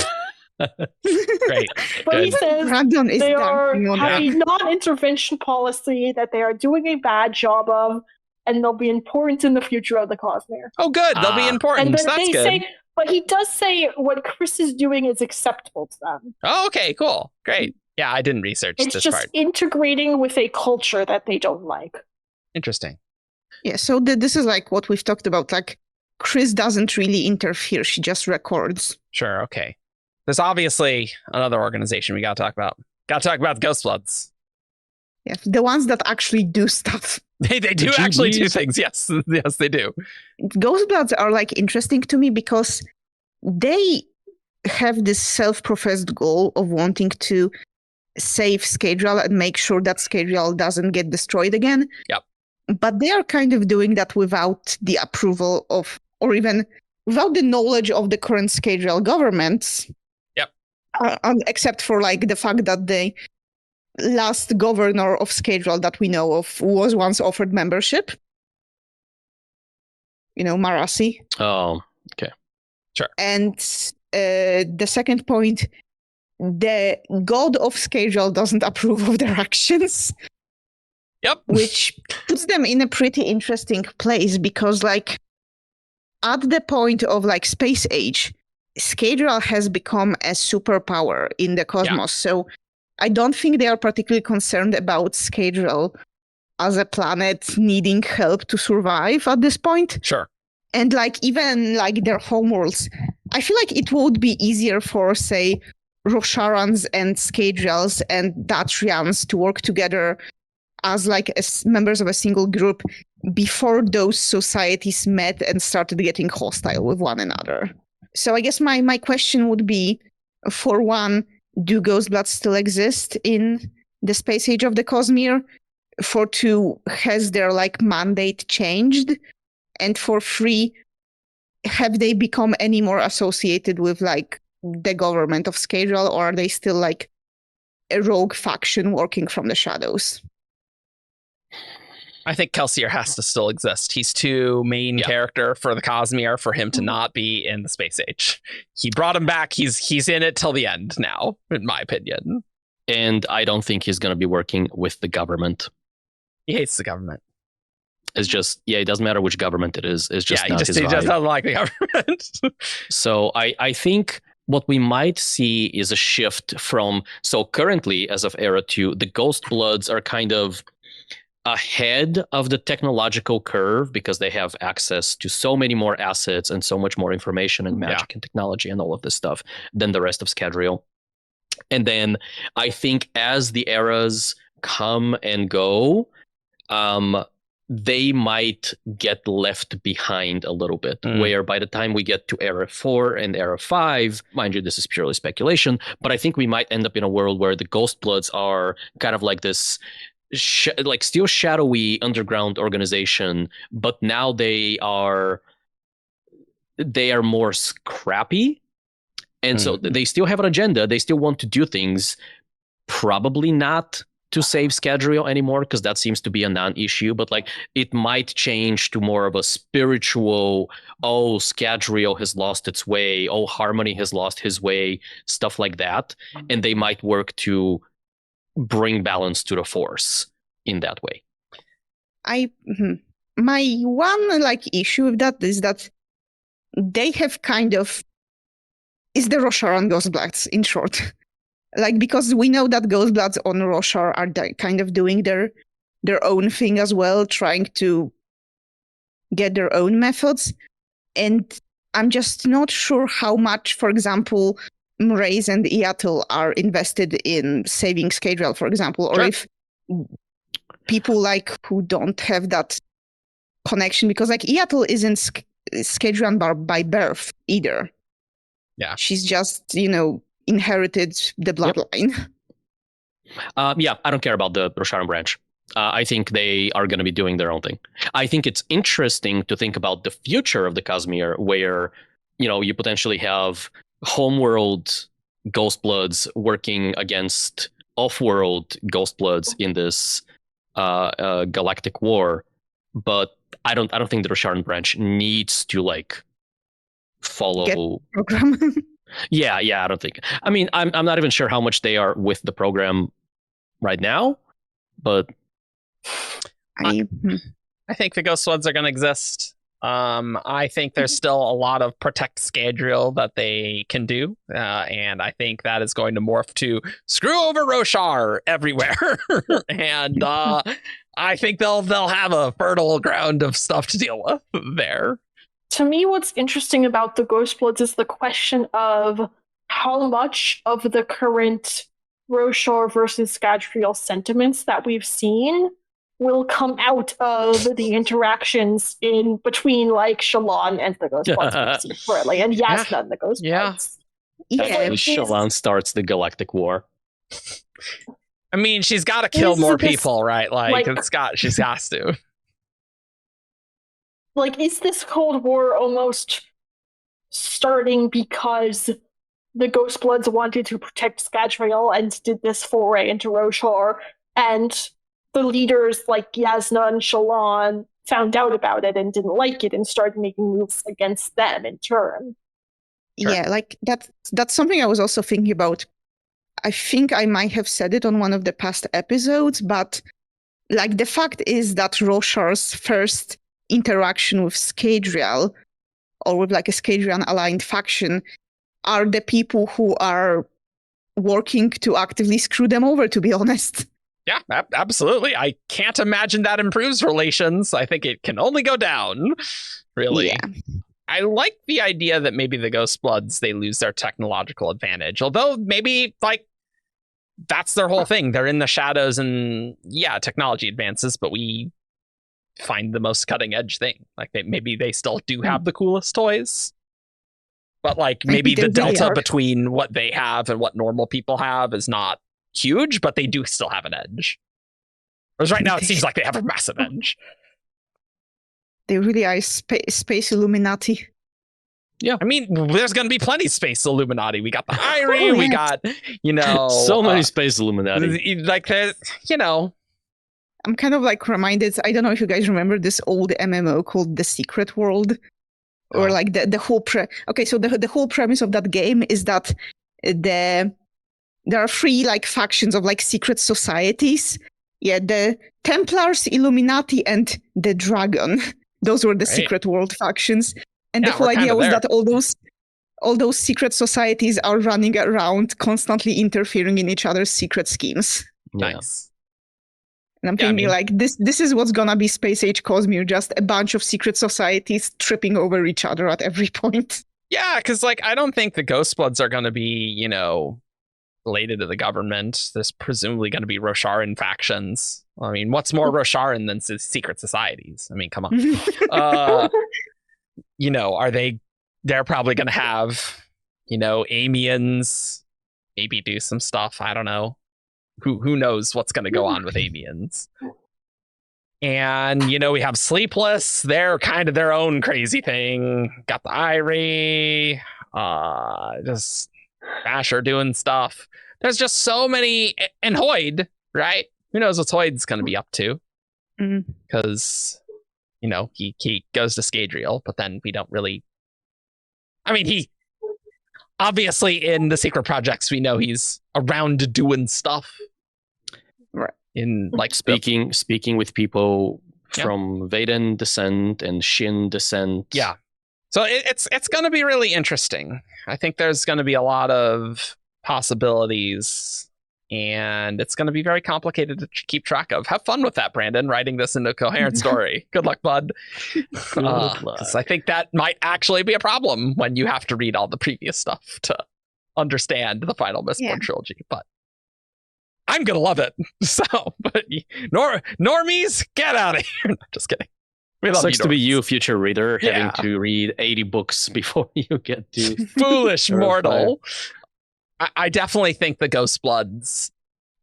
Great. But he Good. says Brandon is they are dancing on have that. a non-intervention policy that they are doing a bad job of, and they'll be important in the future of the Cosmere. Oh, good. They'll be Ah. important. And then That's they good. say, but he does say what Chris is doing is acceptable to them. Oh, okay, cool. Great. Yeah, I didn't research It's this just part. integrating with a culture that they don't like. Interesting. Yeah, so this is like what we've talked about. Like, Chris doesn't really interfere; she just records. Sure. Okay. There's obviously another organization we got to talk about. Got to talk about the Ghost Bloods. Yeah, the ones that actually do stuff. They do The actually do GGs. things. Yes. Yes, they do. Ghostbloods are like interesting to me because they have this self-professed goal of wanting to save Scadrial and make sure that Scadrial doesn't get destroyed again. Yep. But they are kind of doing that without the approval of, or even without the knowledge of the current Scadrial governments. Yep. Except for like the fact that the last governor of Scadrial that we know of was once offered membership. You know, Marasi. Oh, And the second point, the god of Scadrial doesn't approve of their actions. Yep. Which puts them in a pretty interesting place because, like, at the point of like space age, Scadrial has become a superpower in the cosmos. So I don't think they are particularly concerned about Scadrial as a planet needing help to survive at this point. Sure. And like even like their homeworlds, I feel like it would be easier for, say, Rosharans and Scadrials and Datrians to work together as like members of a single group before those societies met and started getting hostile with one another. So I guess my question would be, for one, do Ghostbloods still exist in the space age of the Cosmere? For two, has their like mandate changed? And for three, have they become any more associated with like the government of Scadrial, or are they still like a rogue faction working from the shadows? I think Kelsier has to still exist. He's too main character for the Cosmere for him to not be in the space age. He brought him back. He's in it till the end now, in my opinion. and I don't think he's going to be working with the government. He hates the government. It's just, it doesn't matter which government it is. It's just he not just his he vibe. just doesn't like the government. So I think what we might see is a shift from, so currently as of Era 2, the Ghost Bloods are kind of ahead of the technological curve because they have access to so many more assets and so much more information and magic and technology and all of this stuff than the rest of Scadrial. And then I think as the eras come and go, they might get left behind a little bit, where by the time we get to Era 4 and Era 5, mind you, this is purely speculation, but I think we might end up in a world where the Ghost Bloods are kind of like this like still shadowy underground organization, but now they are more scrappy. And so they still have an agenda. They still want to do things, probably not to save Scadrial anymore, because that seems to be a non-issue, but like it might change to more of a spiritual, oh, Scadrial has lost its way, oh, Harmony has lost his way, stuff like that. And they might work to bring balance to the Force in that way. My one like issue with that is that they have kind of is the Roshar and Ghostbloods, in short. Like, because we know that Ghostbloods on Roshar are kind of doing their own thing as well, trying to get their own methods. And I'm just not sure how much, for example, Mraize and Eatel are invested in saving Scadrial, for example, or if people like who don't have that connection, because like Eatel isn't Scadrian by birth either. Yeah. She's just, inherited the bloodline. I don't care about the Roshar branch. I think they are going to be doing their own thing. I think it's interesting to think about the future of the Cosmere, where, you potentially have homeworld Ghostbloods working against off-world Ghostbloods in this galactic war. But I don't think the Roshar branch needs to follow program. Yeah, I don't think. I mean, I'm not even sure how much they are with the program right now, but I think the Ghost Bloods are going to exist. I think there's still a lot of Protect Scadrial that they can do, and I think that is going to morph to screw over Roshar everywhere, and I think they'll have a fertile ground of stuff to deal with there. To me, what's interesting about the Ghost Bloods is the question of how much of the current Roshar versus Scadrial sentiments that we've seen will come out of the interactions in between like Shallan and the Ghost Bloods currently, and Yasna and the Ghost Bloods. yeah. Shallan starts the Galactic War. I mean, she's got to kill more people, right? Like she's has to. Like, is this Cold War almost starting because the Ghost Bloods wanted to protect Scadrial and did this foray into Roshar, and the leaders like Yasna and Shallan found out about it and didn't like it and started making moves against them in turn? Sure. Yeah, like that's something I was also thinking about. I think I might have said it on one of the past episodes, but like the fact is that Roshar's first interaction with Scadrial, or with like a Scadrian aligned faction, are the people who are working to actively screw them over, to be honest. Yeah, absolutely. I can't imagine that improves relations. I think it can only go down, really. Yeah. I like the idea that maybe the Ghost Bloods, they lose their technological advantage. Although maybe like that's their whole thing. They're in the shadows and yeah, technology advances, but we find the most cutting edge thing. Like maybe they still do have the coolest toys. But like maybe the delta between what they have and what normal people have is not huge, but they do still have an edge. Whereas right now it seems like they have a massive edge. They really are space Illuminati. Yeah. I mean, there's going to be plenty of space Illuminati. We got the Irie, we got, so many space Illuminati. Like, I'm kind of like reminded, I don't know if you guys remember this old MMO called The Secret World, or like the whole so the whole premise of that game is that there are three like factions of like secret societies. Yeah, the Templars, Illuminati, and the Dragon. Those were the Secret World factions. And the whole idea was that all those secret societies are running around, constantly interfering in each other's secret schemes. Nice. And I'm thinking like this is what's gonna be Space Age Cosmere, just a bunch of secret societies tripping over each other at every point. Yeah, because like I don't think the Ghost Bloods are gonna be, related to the government. There's presumably gonna be Rosharan factions. I mean, what's more Rosharan than secret societies? I mean, come on. They're probably gonna have, Amiens, maybe do some stuff. I don't know. Who knows what's going to go on with Amiens. And, we have Sleepless. They're kind of their own crazy thing. Got the Irie, just Asher doing stuff. There's just so many. And Hoyd, right? Who knows what Hoyd's going to be up to? Because, he goes to Scadrial, but then we don't really. I mean, he. Obviously, in the secret projects, we know he's around doing stuff. Right. In like speaking with people from Vaden descent and Shin descent. Yeah. So it's going to be really interesting. I think there's going to be a lot of possibilities, and it's going to be very complicated to keep track of. Have fun with that, Brandon, writing this into a coherent story. Good luck, bud. Because I think that might actually be a problem when you have to read all the previous stuff to understand the final Mistborn trilogy. But I'm going to love it. So, but normies, get out of here. Just kidding. Sucks to be you, future reader, having to read 80 books before you get to foolish mortal. I definitely think the Ghost Bloods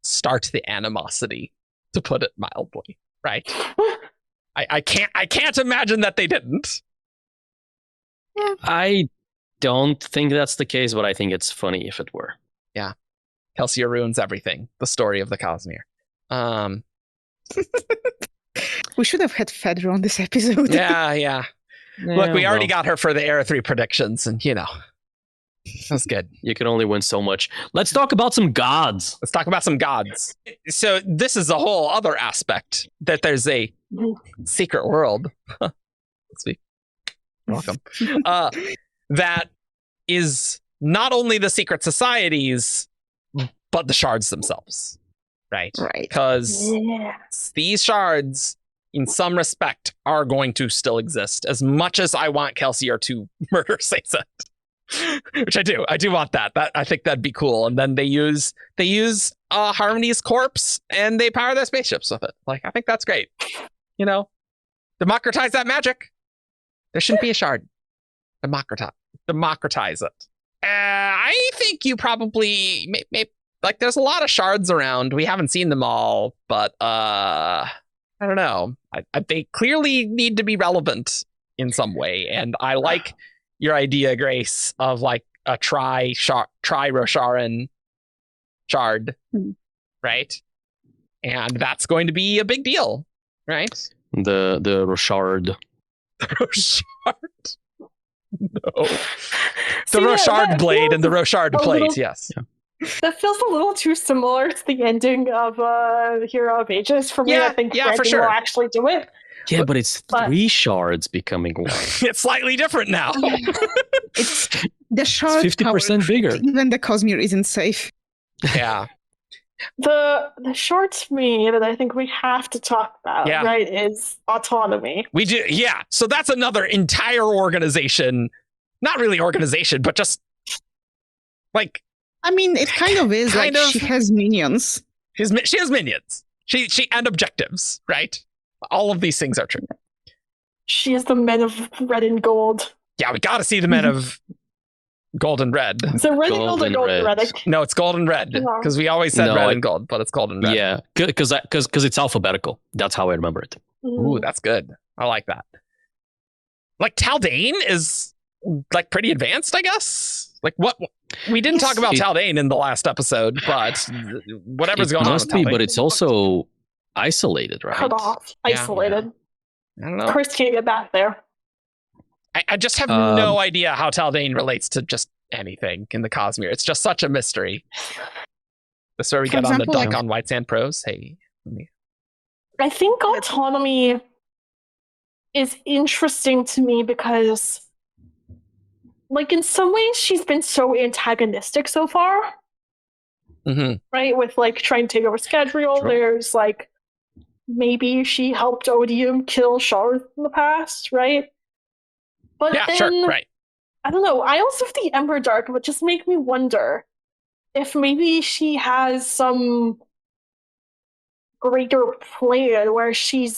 start the animosity, to put it mildly. Right? I can't imagine that they didn't. Yeah. I don't think that's the case, but I think it's funny if it were. Yeah. Kelsier ruins everything. The story of the Cosmere. We should have had Fedra on this episode. Yeah. Look, we already got her for the Era 3 predictions, and That's good. You can only win so much. Let's talk about some gods. Let's talk about some gods. So this is a whole other aspect, that there's a secret world. Sweet. Welcome. That is not only the secret societies, but the shards themselves. Right. Because these shards, in some respect, are going to still exist. As much as I want Kelsier to murder Sazed. Which I do. I do want that. I think that'd be cool. And then they use Harmony's corpse and they power their spaceships with it. Like, I think that's great. You know, democratize that magic. There shouldn't be a shard. Democratize it. I think you probably like. There's a lot of shards around. We haven't seen them all, but I don't know. They clearly need to be relevant in some way, and I like your idea, Grace, of like a try Rosharan shard, right? And that's going to be a big deal, right? The Roshard. Roshard. No. The Roshard blade and the Roshard plate, yes. Yeah. That feels a little too similar to the ending of Hero of Ages for me. I think for sure. will actually do it. Yeah, but it's 3 shards becoming 1. It's slightly different now. It's the shard. It's 50% bigger. Even the Cosmere isn't safe. Yeah. The short to me that I think we have to talk about, right, is autonomy. We do, yeah. So that's another entire organization. Not really organization, but just like. I mean, it kind of is. Kind like of, she has minions. She has minions. She and objectives, right? All of these things are true. She is the men of red and gold. Yeah, we got to see the men of gold and red. Is it red and gold or gold and red? No, it's gold and red because we always said red and gold, but it's gold and red. Yeah, because it's alphabetical. That's how I remember it. Ooh, that's good. I like that. Like Taldane is like pretty advanced, I guess. Like what? We didn't talk about Taldane in the last episode, but whatever's going on with Taldane. But it's also isolated, right? Cut off, isolated. Yeah. I don't know. Chris can't get back there. I just have no idea how Taldane relates to just anything in the Cosmere. It's just such a mystery. This is where we get on the duck on White Sand Pros. Hey. I think autonomy is interesting to me because, like, in some ways, she's been so antagonistic so far. Mm-hmm. Right? With, like, trying to take over Scadrial. Sure. There's, like, maybe she helped Odium kill Shards in the past, right? But yeah, then, sure, right. I don't know. I also have the EMBERDARK, but just make me wonder if maybe she has some greater plan where she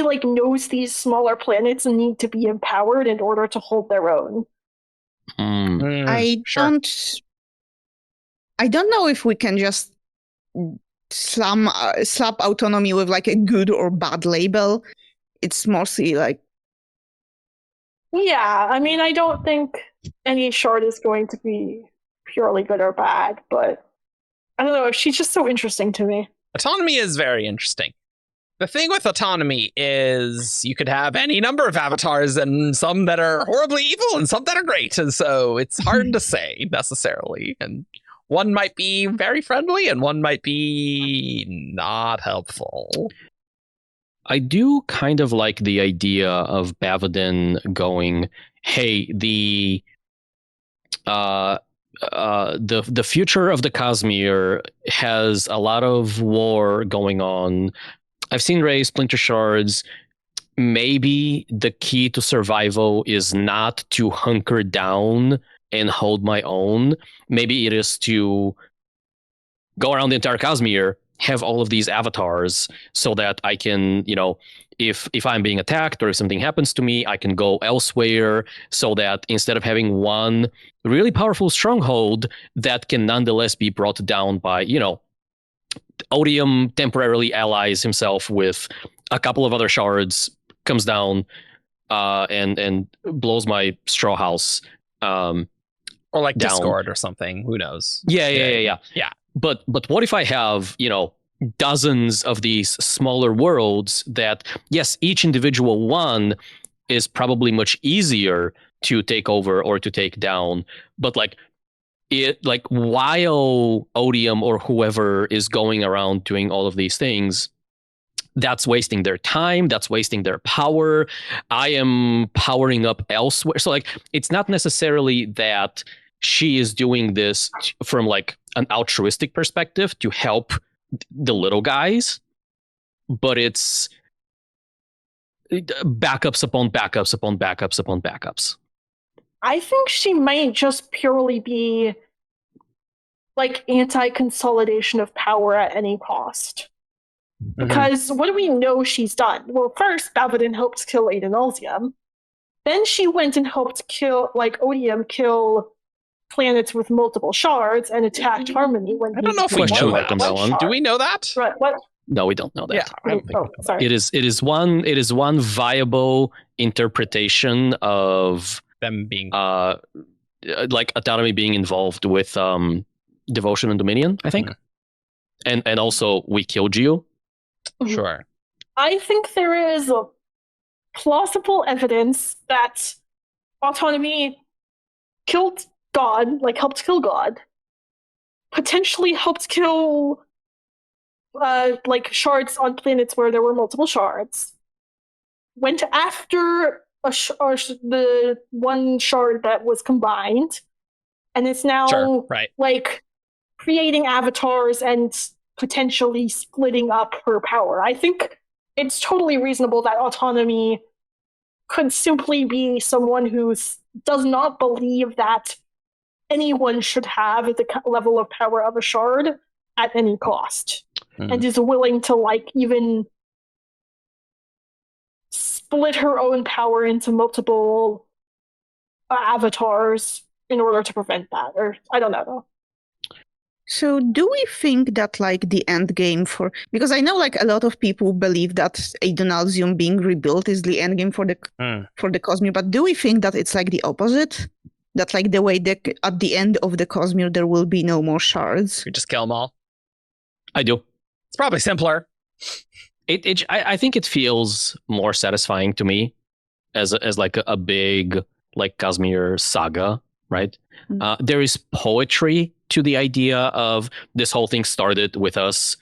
like knows these smaller planets need to be empowered in order to hold their own. I don't know if we can just slap autonomy with like a good or bad label. It's mostly like. Yeah, I mean, I don't think any shard is going to be purely good or bad, but I don't know. She's just so interesting to me. Autonomy is very interesting. The thing with autonomy is you could have any number of avatars and some that are horribly evil and some that are great. And so it's hard to say necessarily. And one might be very friendly and one might be not helpful. I do kind of like the idea of Bavadin going, hey, the future of the Cosmere has a lot of war going on. I've seen Ray Splinter Shards. Maybe the key to survival is not to hunker down and hold my own. Maybe it is to go around the entire Cosmere, have all of these avatars so that I can, you know, if I'm being attacked or if something happens to me, I can go elsewhere so that instead of having one really powerful stronghold that can nonetheless be brought down by, you know, Odium temporarily allies himself with a couple of other shards, comes down and blows my straw house. Or like down. Discord or something. Who knows? Yeah. But what if I have, you know, dozens of these smaller worlds that, yes, each individual one is probably much easier to take over or to take down, but like while Odium or whoever is going around doing all of these things, that's wasting their time, that's wasting their power. I am powering up elsewhere. So like it's not necessarily that she is doing this from like an altruistic perspective to help the little guys, but it's backups upon backups upon backups upon backups. I think she might just purely be like anti-consolidation of power at any cost. Because what do we know she's done? Well, first, Bavadin helped kill Adenalsium. Then she went and helped kill, like, Odium kill planets with multiple shards and attacked Harmony when I don't know if we know that. Do we know that? Right, what? No, we don't know that. Yeah, I don't think sorry. It is one viable interpretation of them being like autonomy being involved with devotion and dominion, I think. And also we killed you. Sure. I think there is a plausible evidence that autonomy killed God, like helped kill God, potentially helped kill like shards on planets where there were multiple shards, went after the one shard that was combined, and it's now like creating avatars and potentially splitting up her power. I think it's totally reasonable that autonomy could simply be someone who does not believe that anyone should have the level of power of a shard at any cost, and is willing to like even split her own power into multiple avatars in order to prevent that. Or I don't know. So do we think that like the end game for, because I know like a lot of people believe that Adenalsium being rebuilt is the end game for the Cosmere, but do we think that it's like the opposite? That like the way that at the end of the Cosmere there will be no more shards? We just kill them all. I do. It's probably simpler. I think it feels more satisfying to me as like a big like Cosmere saga, right? There is poetry to the idea of this whole thing started with us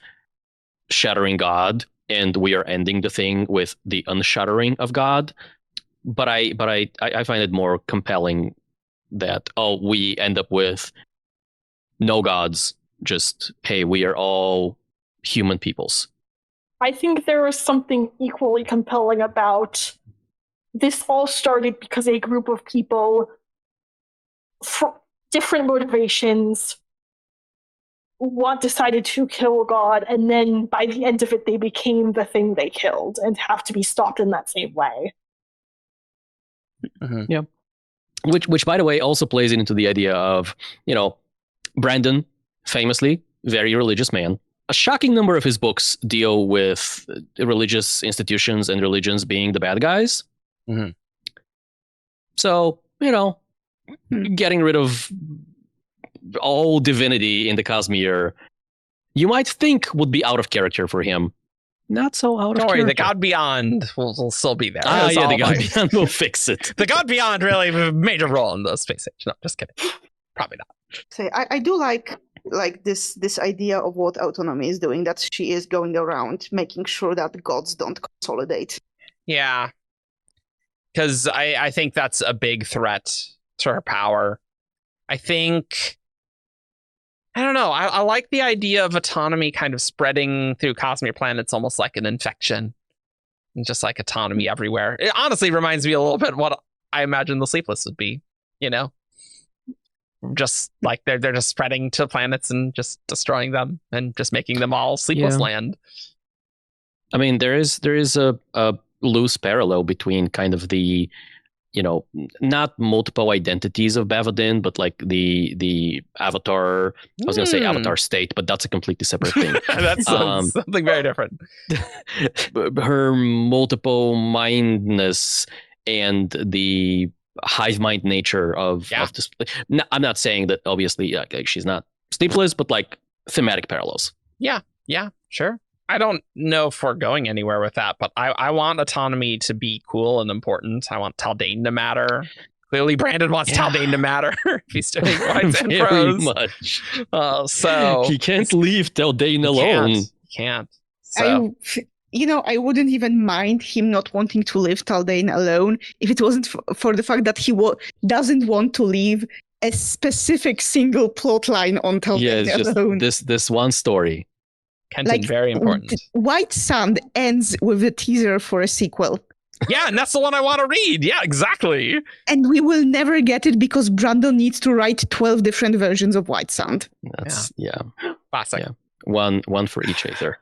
shattering God, and we are ending the thing with the unshattering of God. But I find it more compelling that we end up with no gods, just hey, we are all human peoples. I think there is something equally compelling about this. All started because a group of people for different motivations decided to kill God, and then by the end of it they became the thing they killed and have to be stopped in that same way. Yeah. Which by the way also plays into the idea of, you know, Brandon, famously very religious man. A shocking number of his books deal with religious institutions and religions being the bad guys. So, you know, getting rid of all divinity in the Cosmere, you might think would be out of character for him. Not so out of character. Don't worry, the God Beyond will still be there. The God Beyond will fix it. The God Beyond really have a major role in the space age. No, just kidding. Probably not. So I do like this idea of what autonomy is doing, that she is going around making sure that gods don't consolidate. Yeah. Because I think that's a big threat to her power. I think, I don't know, I like the idea of autonomy kind of spreading through Cosmere planets almost like an infection. And just like autonomy everywhere. It honestly reminds me a little bit what I imagine the Sleepless would be, you know? Just like they're just spreading to planets and just destroying them and just making them all sleepless land. I mean, there is a loose parallel between kind of the, you know, not multiple identities of Bavadin, but like the avatar. I was gonna say avatar state, but that's a completely separate thing. That's something very different. Her multiple mindness and the hive mind nature of this. No, I'm not saying that obviously like she's not sleepless, but like thematic parallels. Yeah, sure. I don't know if we're going anywhere with that, but I want autonomy to be cool and important. I want Taldane to matter. Clearly, Brandon wants Taldane to matter if he's doing whites and Very pros. much. So He can't leave Taldane alone. He can't. So I wouldn't even mind him not wanting to leave Taldane alone if it wasn't for the fact that he doesn't want to leave a specific single plot line on Taldane Yeah, it's alone. just this one story. Kenton, very important. White Sand ends with a teaser for a sequel. Yeah, and that's the one I want to read. Yeah, exactly. And we will never get it because Brandon needs to write 12 different versions of White Sand. That's Classic. Yeah. One for each Aether.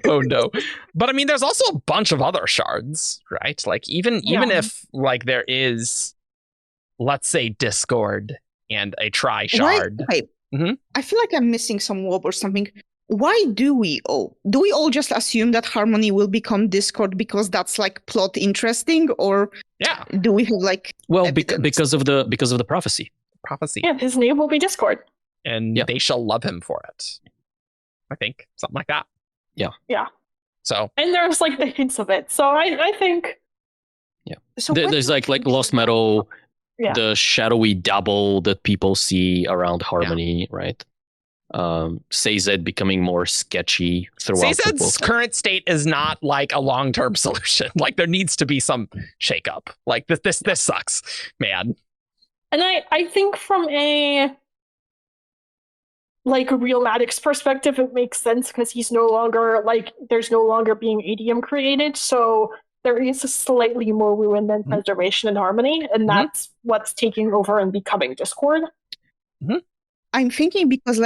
Oh no. But I mean, there's also a bunch of other shards, right? Like even if like there is, let's say, Discord and a tri-shard. I feel like I'm missing some wob or something. Why do we all just assume that Harmony will become Discord because that's like plot interesting, or do we have like because of the prophecy? Yeah, his name will be Discord. And they shall love him for it. I think something like that. Yeah. So and there's like the hints of it. So I think So there's like Lost Meadow, the shadowy double that people see around Harmony, right? Sazed becoming more sketchy throughout the book. Sazed's current state is not like a long-term solution. Like there needs to be some shakeup. Like this sucks, man. And I think from a real Maddox perspective, it makes sense because he's no longer there's no longer being ADM created, so there is a slightly more ruin than preservation and harmony, and that's what's taking over and becoming Discord. I'm thinking because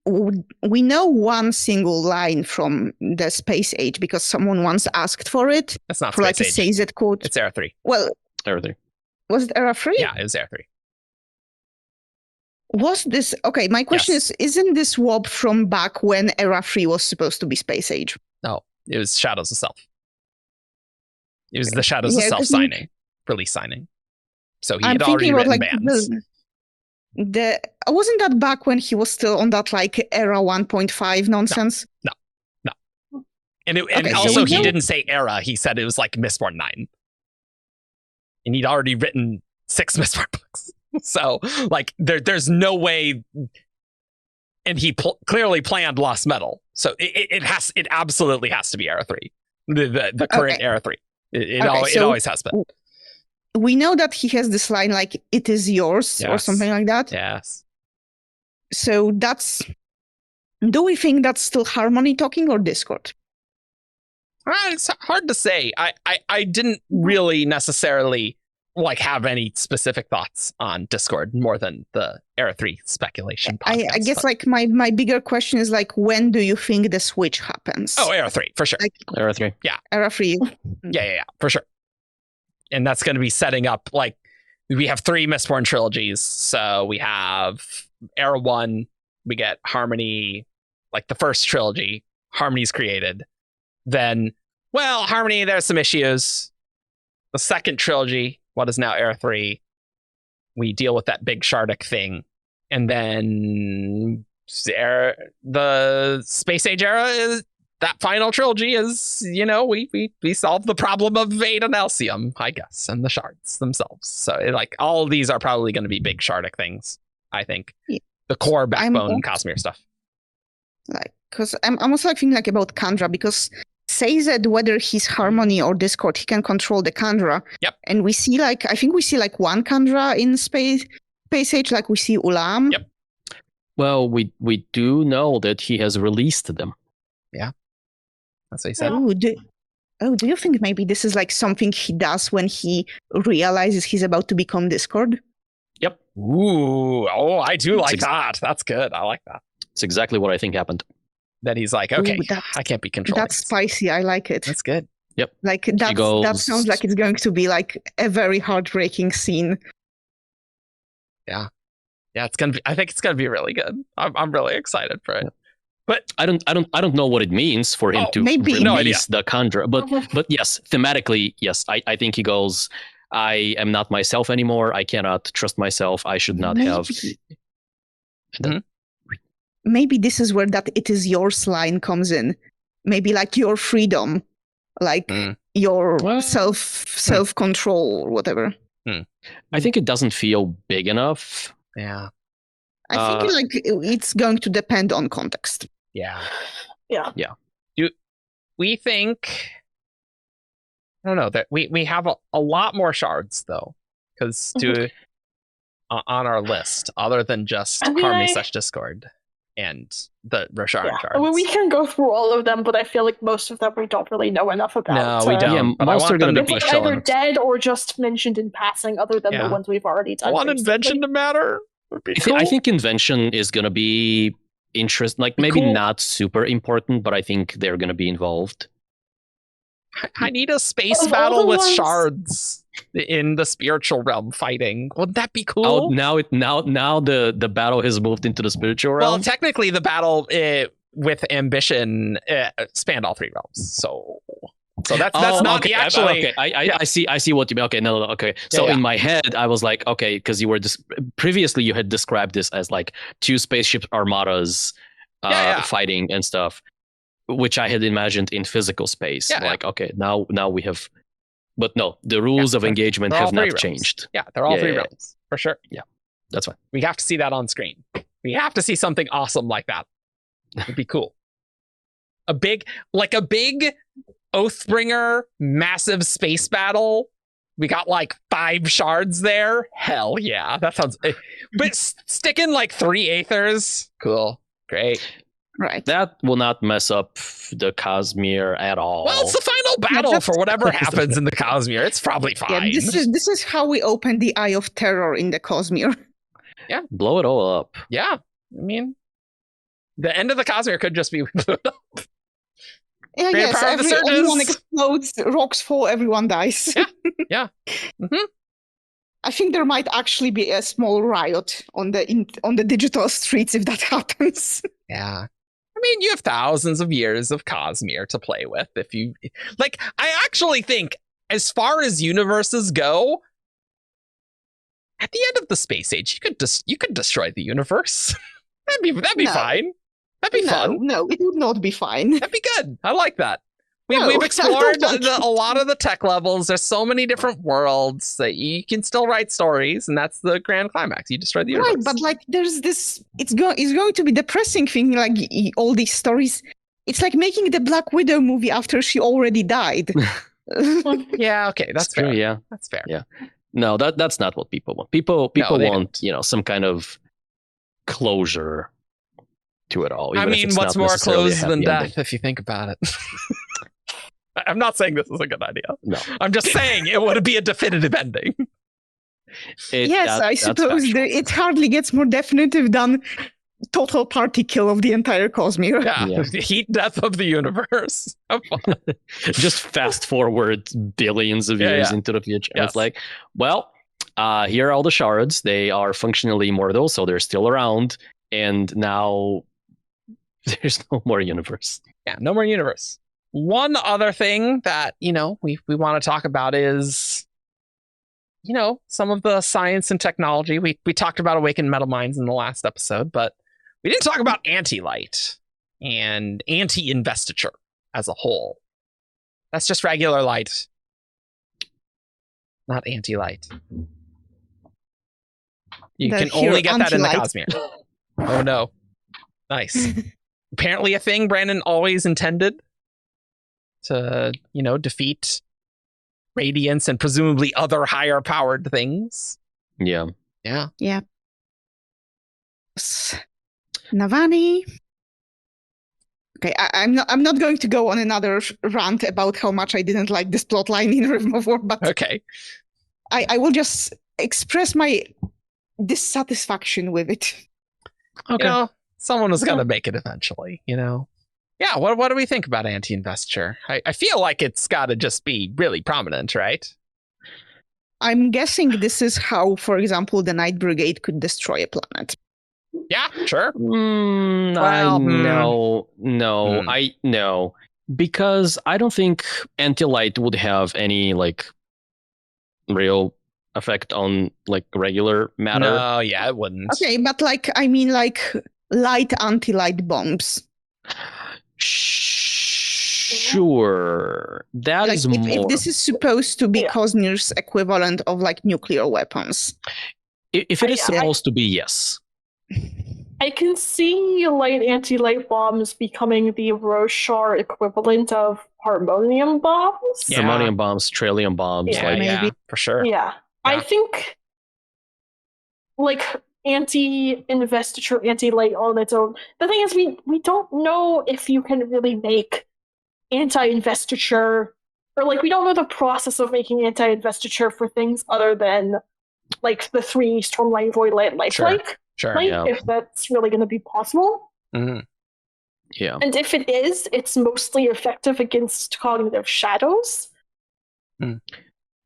we know one single line from the Space Age because someone once asked for it. That's not for Space like a Age. Sazed quote. It's Era 3. Well, Era 3. Was it Era 3? Yeah, it was Era 3. Was this okay? My question is: isn't this wob from back when Era 3 was supposed to be Space Age? No, it was Shadows of Self. It was the Shadows of Self signing, release signing. So he had already written bands. Wasn't that back when he was still on that like Era 1.5 nonsense? No. And also he didn't say Era. He said it was like Mistborn 9. And he'd already written 6 Mistborn books. So like there's no way. And he clearly planned Lost Metal. So it absolutely has to be Era 3. The current Era 3. It always has been. We know that he has this line like "it is yours" or something like that. Yes. So do we think that's still Harmony talking or Discord? It's hard to say. I didn't really necessarily have any specific thoughts on Discord more than the Era 3 speculation podcast, I guess my bigger question is when do you think the switch happens? Oh, Era 3 for sure. Era 3. Yeah. Era 3. Yeah, for sure. And that's going to be setting up we have 3 Mistborn trilogies. So we have Era 1, we get Harmony, the first trilogy, Harmony's created. Then, Harmony, there's some issues. The second trilogy, what is now Era 3, we deal with that big Shardic thing. And then the Space Age era is that final trilogy is, we solve the problem of Vade and Elysium, I guess, and the Shards themselves. So all of these are probably going to be big Shardic things, I think. Yeah. The core backbone Cosmere stuff. Because I'm also thinking about Kandra, because Sazed, whether he's Harmony or Discord, he can control the Kandra. Yep. And we see I think we see one Kandra in Space Age, we see Ulam. Yep. Well, we do know that he has released them. Yeah. That's what he said. Do you think maybe this is something he does when he realizes he's about to become Discord? Yep. Ooh, I do like that. That's good. I like that. It's exactly what I think happened. Then he's like, okay, I can't be controlled. That's spicy. I like it. That's good. Yep. That sounds like it's going to be a very heartbreaking scene. Yeah. Yeah, I think it's gonna be really good. I'm really excited for it. But I don't know what it means for him to release the Kandra. But yes, thematically, yes, I think he goes, I am not myself anymore. I cannot trust myself. I should not have. Maybe this is where that "it is yours" line comes in. Maybe your freedom like your Well, self control or whatever. I think it doesn't feel big enough. Yeah. I think like it's going to depend on context. Yeah. Yeah. We think, I don't know, that we have a lot more shards though, because on our list, other than just Harmony/Discord and the Roshar and Shards. Well, we can go through all of them, but I feel like most of them we don't really know enough about. No, we don't. Yeah, but I most are want gonna them be to It's be like either shown. dead or just mentioned in passing, other than the ones we've already done. I want recently. invention to matter. Would be cool. I think invention is going to be interesting. Like maybe Cool. not super important, but I think they're going to be involved. I need a space Of all battle the with ones- shards in the spiritual realm fighting. Wouldn't that be cool? Oh, now the battle has moved into the spiritual realm. Well, technically, the battle with ambition spanned all three realms. So that's not okay, the actually. Okay, I see what you mean. Okay, no, okay. So Yeah. in my head, I was like, okay, because you were previously you had described this as like two spaceship armadas fighting and stuff, which I had imagined in physical space. Yeah, like, okay, now we have, but no, the rules of engagement they're all have not three realms. changed. Yeah, they're all Yeah, three yeah. realms for sure. That's fine. We have to see that on screen. We have to see something awesome like that. It'd be cool. A big Oathbringer massive space battle. We got like 5 shards there. Hell yeah, that sounds. But stick in like 3 aethers. Cool, great. Right. That will not mess up the Cosmere at all. Well, it's the final battle that's- for whatever happens in the Cosmere. It's probably Yeah, fine. this is how we open the Eye of Terror in the Cosmere. Blow it all up. Yeah, I mean, the end of the Cosmere could just be. Yeah, Great yes, power of the everyone surges. explodes, rocks fall, everyone dies. Yeah. Mhm. I think there might actually be a small riot on the digital streets if that happens. Yeah. I mean, you have thousands of years of Cosmere to play with. If you like, I actually think, as far as universes go, at the end of the space age, you could destroy the universe. that'd be No. fine. That'd be fun. No, it would not be fine. That'd be good. I like that. No, We've I explored don't like a lot of the tech levels. There's so many different worlds that you can still write stories, and that's the grand climax. You destroy the universe. Right, but like there's this it's going to be depressing thing, like all these stories. It's like making the Black Widow movie after she already died. Yeah, okay, that's true. fair. Yeah. That's fair. Yeah. No, that's not what people want. People they want, some kind of closure to it all. I even if mean, it's what's not more necessarily a closed than happy death, ending. if you think about it? I'm not saying this is a good idea. No. I'm just saying it would be a definitive ending. Yes, I that's suppose factual. it hardly gets more definitive than total party kill of the entire Cosmere. Yeah, Yeah. the heat death of the universe. Have fun. Just fast forward billions of Yeah, years yeah. into the future. And Yes. it's like, well, here are all the shards. They are functionally immortal, so they're still around. And now there's no more universe. Yeah, no more universe. One other thing that, we want to talk about is, some of the science and technology. We talked about awakened metal minds in the last episode, but we didn't talk about anti-light and anti-investiture as a whole. That's just regular light, not anti-light. You The can only get that in the anti-light. Cosmere. Oh no. Nice. Apparently a thing Brandon always intended to, defeat Radiance and presumably other higher powered things. Yeah. Yeah. Navani. Okay, I'm not going to go on another rant about how much I didn't like this plotline in Rhythm of War, but Okay. I will just express my dissatisfaction with it. Okay. Someone was going to make it eventually, Yeah, what do we think about anti-investiture? I feel like it's got to just be really prominent, right? I'm guessing this is how, for example, the Night Brigade could destroy a planet. Yeah, sure. No, because I don't think anti-light would have any real effect on regular matter. No, yeah, it wouldn't. Okay, but light anti-light bombs. Sure, that Like is if more. this is supposed to be Yeah. Cosmere's equivalent of like nuclear weapons. If it is I- supposed to be, yes. I can see anti-light bombs becoming the Roshar equivalent of harmonium bombs. Yeah. Harmonium bombs, trillium bombs, Yeah. like Yeah, maybe. for sure. Yeah. I Yeah. think like anti-investiture, anti-light on its own. The thing is we don't know if you can really make anti-investiture, or like we don't know the process of making anti-investiture for things other than like the 3 Stormlight, Voidlight, Lifelike. Sure. Like, yeah. if that's really going to be possible. Mhm. Yeah. And if it is, it's mostly effective against cognitive shadows. Hmm.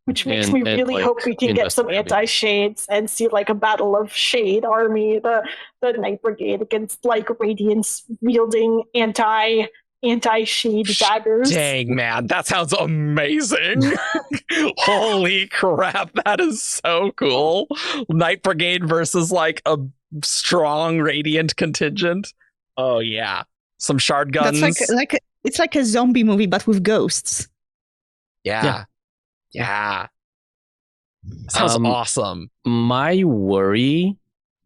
Which makes And- me and, really like, hope we can get some investigating. anti-shades and see like a battle of Shade Army, the Night Brigade against like Radiance wielding anti-shade daggers. Dang, man, that sounds amazing. Holy crap, that is so cool. Night Brigade versus like a strong Radiant contingent. Oh yeah. Some shard guns. That's it's like a zombie movie but with ghosts. Yeah. Sounds Um, awesome. My worry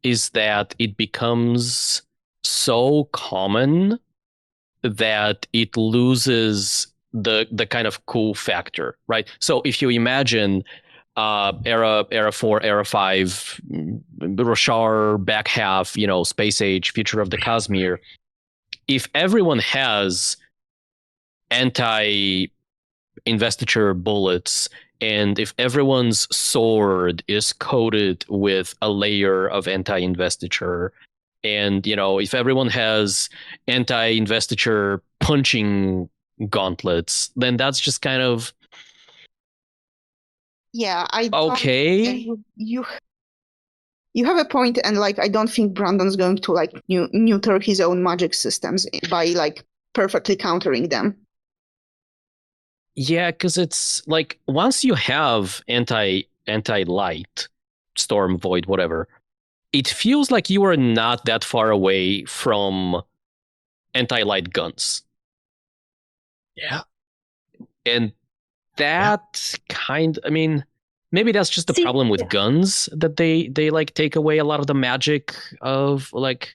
is that it becomes so common that it loses the kind of cool factor, right? So if you imagine era 4, era 5, Roshar, back half, Space Age, Future of the Cosmere, if everyone has anti-investiture bullets, and if everyone's sword is coated with a layer of anti-investiture, and if everyone has anti-investiture punching gauntlets, then that's just kind of Yeah, okay. You have a point, and like I don't think Brandon's going to like neuter his own magic systems by like perfectly countering them. Yeah, because it's like once you have anti-light, storm, void, whatever, it feels like you are not that far away from anti-light guns. Yeah. And that maybe that's just the problem with guns, that they like take away a lot of the magic of like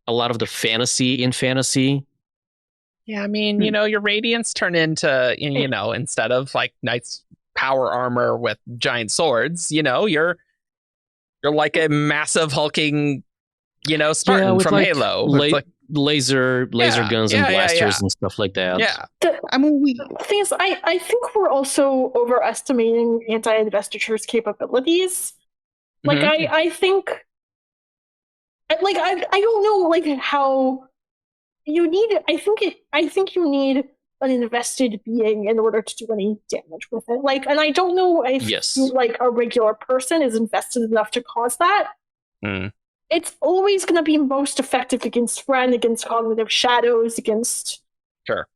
a lot of the fantasy in fantasy. Yeah, I mean, your Radiants turn into, instead of like Knight's power armor with giant swords, you're like a massive hulking, Spartan with from like Halo. With like laser guns and blasters and stuff like that. Yeah. I mean, The thing is, I think we're also overestimating anti-investiture's capabilities. Like, I think, like, I don't know, like, how you need. I think you need an invested being in order to do any damage with it. Like, and I don't know if like a regular person is invested enough to cause that. It's always going to be most effective against friend, against cognitive shadows, against. Sure.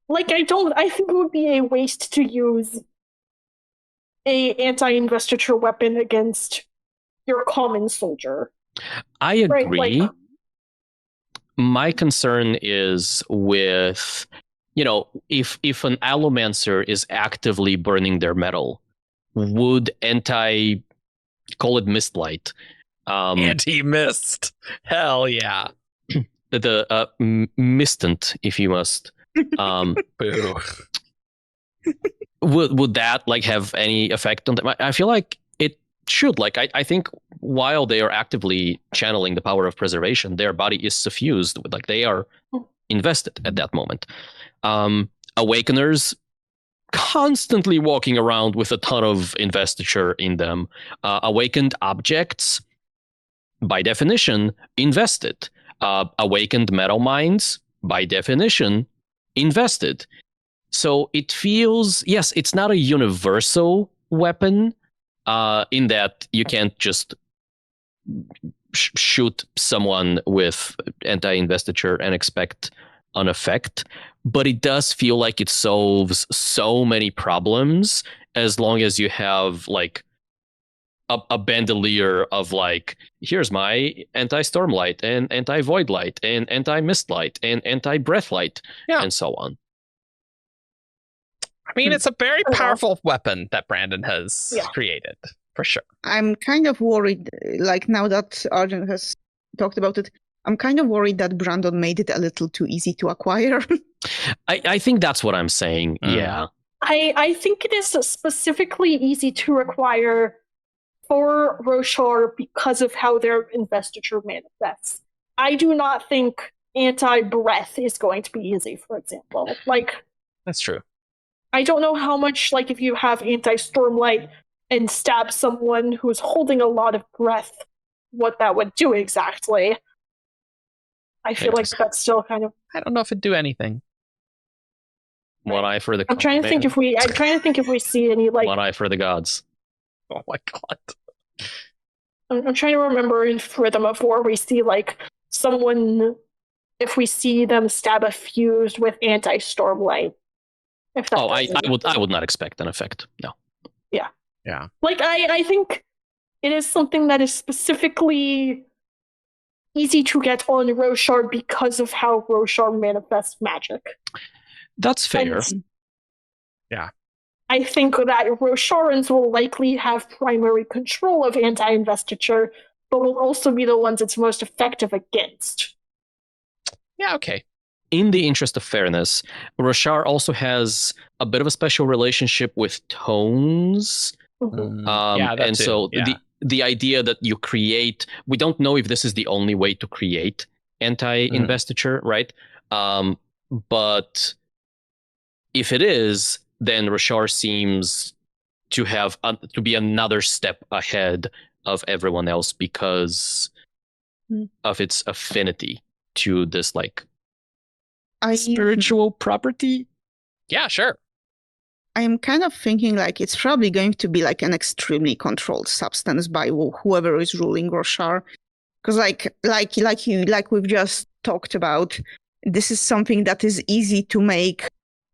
Like, I think it would be a waste to use a anti-investiture weapon against your common soldier. I agree. Right? Like, my concern is with, if an allomancer is actively burning their metal, would call it mistlight, anti-mist, hell yeah, the mistant, if you must. Boo. Would that like have any effect on them? I feel like it should. Like I think while they are actively channeling the power of preservation, their body is suffused with, like, they are invested at that moment. Awakeners constantly walking around with a ton of investiture in them. Awakened objects, by definition, invested. Awakened metal mines, by definition, invested. So it feels, yes, it's not a universal weapon, in that you can't just shoot someone with anti-investiture and expect an effect, but it does feel like it solves so many problems as long as you have like a bandolier of like, here's my anti-stormlight and anti-void light and anti-mist light and anti-breath light and so on. I mean, it's a very powerful weapon that Brandon has created, for sure. I'm kind of worried, like now that Argent has talked about it, I'm kind of worried that Brandon made it a little too easy to acquire. I think that's what I'm saying. Yeah. I think it is specifically easy to acquire for Roshar because of how their investiture manifests. I do not think anti-breath is going to be easy, for example. Like, that's true. I don't know how much, like, if you have anti-stormlight and stab someone who's holding a lot of breath, what that would do exactly. I feel like that's still kind of... I don't know if it'd do anything. One eye for the... I'm trying to think if we see any, like... One eye for the gods. Oh my god. I'm trying to remember in Rhythm of War we see, like, someone... If we see them stab a fused with anti-stormlight. I would not expect an effect. No. Yeah. Like, I think it is something that is specifically easy to get on Roshar because of how Roshar manifests magic. That's fair. Yeah. I think that Rosharans will likely have primary control of anti-investiture, but will also be the ones it's most effective against. Yeah, okay. In the interest of fairness, Roshar also has a bit of a special relationship with tones. And so the idea that you create, we don't know if this is the only way to create anti-investiture, right? But if it is, then Roshar seems to have to be another step ahead of everyone else because of its affinity to this like spiritual property. Yeah, sure. I am kind of thinking like it's probably going to be like an extremely controlled substance by whoever is ruling Roshar, because like we've just talked about, this is something that is easy to make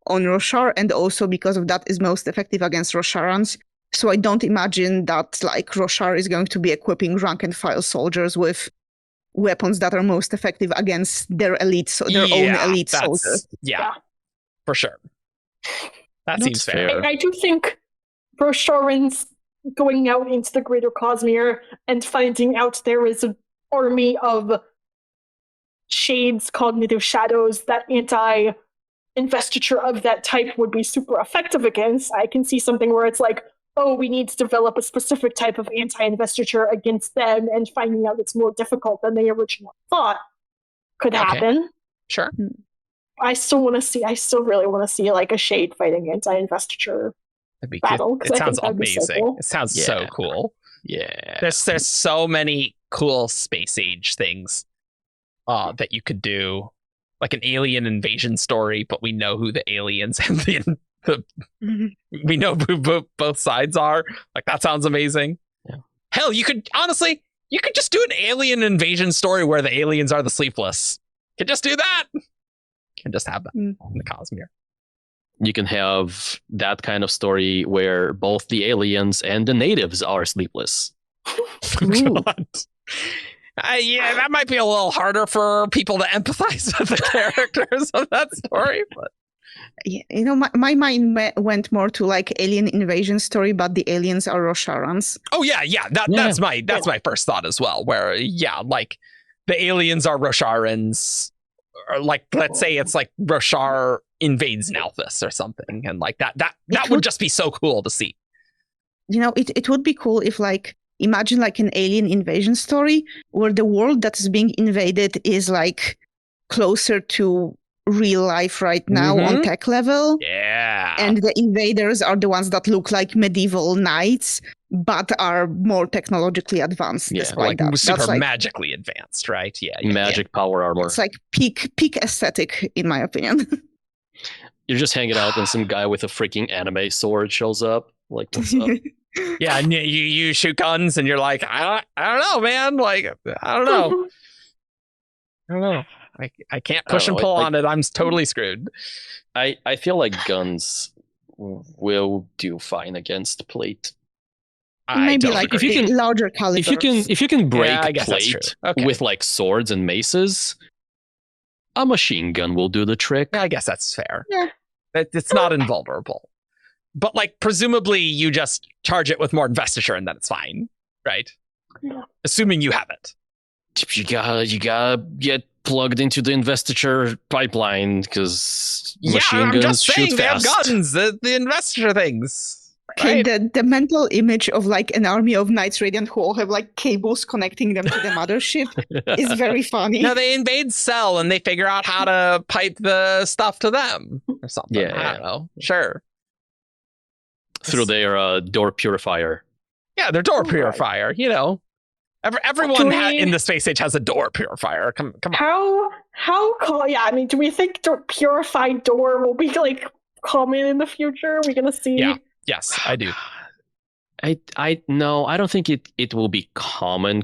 on Roshar, and also because of that is most effective against Rosharans. So I don't imagine that like Roshar is going to be equipping rank and file soldiers with weapons that are most effective against their own elite soldiers. Yeah, for sure. That seems fair. I do think Rosharans going out into the greater Cosmere and finding out there is an army of shades, cognitive shadows, that anti-investiture of that type would be super effective against. I can see something where it's like, oh, we need to develop a specific type of anti-investiture against them, and finding out it's more difficult than they originally thought could happen. Sure. I still really want to see like a shade fighting anti-investiture battle. It sounds amazing. So cool. It sounds so cool. Yeah. There's so many cool space age things that you could do, like an alien invasion story, but we know who the aliens and we know who both sides are. Like, that sounds amazing. Yeah. Hell, you could just do an alien invasion story where the aliens are the sleepless. You could just do that. And just have that in the Cosmere. You can have that kind of story where both the aliens and the natives are sleepless. God. Yeah, that might be a little harder for people to empathize with the characters of that story. But yeah, you know, my mind went more to like alien invasion story, but the aliens are Rosharans. Oh yeah. That's my first thought as well. Where like the aliens are Rosharans. Or like, let's say it's like Roshar invades Nalthis or something, and like that would just be so cool to see. You know, it would be cool if like, imagine like an alien invasion story where the world that is being invaded is like closer to real life right now on tech level. Yeah. And the invaders are the ones that look like medieval knights, but are more technologically advanced. Yeah, like super magically advanced, right? Yeah. Magic power armor. It's like peak aesthetic, in my opinion. You're just hanging out and some guy with a freaking anime sword shows up. Like, what's up? Yeah, and you shoot guns and you're like, I don't know, man. Like, I don't know. I can't push and pull on it. I'm totally screwed. I feel like guns will do fine against plate. Maybe like if you can larger calibers. If you can break plate with like swords and maces, a machine gun will do the trick. I guess that's fair. Yeah. It's not invulnerable. But like presumably you just charge it with more investiture and then it's fine, right? Yeah. Assuming you have it. You gotta get plugged into the investiture pipeline because machine I'm guns just saying shoot they fast. have guns, the investiture things. Okay, Right? the mental image of like an army of Knights Radiant who all have like cables connecting them to the mothership is very funny. No, they invade Cell and they figure out how to pipe the stuff to them or something. Yeah. I don't know. Sure. through their door purifier. Yeah, their door Right. purifier, you know. Everyone Do we- in the space age has a door purifier. Come on. Yeah, I mean, do we think purified door will be like common in the future? Are we gonna see? Yeah. Yes, I do. I no, I don't think it will be common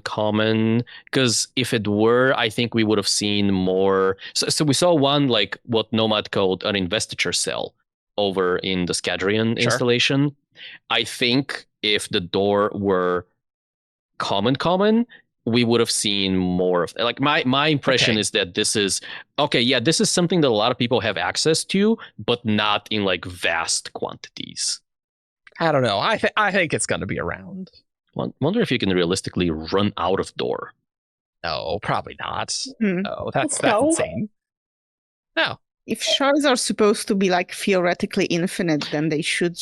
because if it were, I think we would have seen more. So we saw one like what Nomad called an investiture cell over in the Scadrial Sure. installation. I think if the door were common, we would have seen more of like my impression Okay. is that this is okay. Yeah, this is something that a lot of people have access to, but not in like vast quantities. I don't know. I think it's going to be around. Wonder if you can realistically run out of door. No, probably not. Hmm. No, that's No. insane. No, If shards are supposed to be like theoretically infinite, then they should.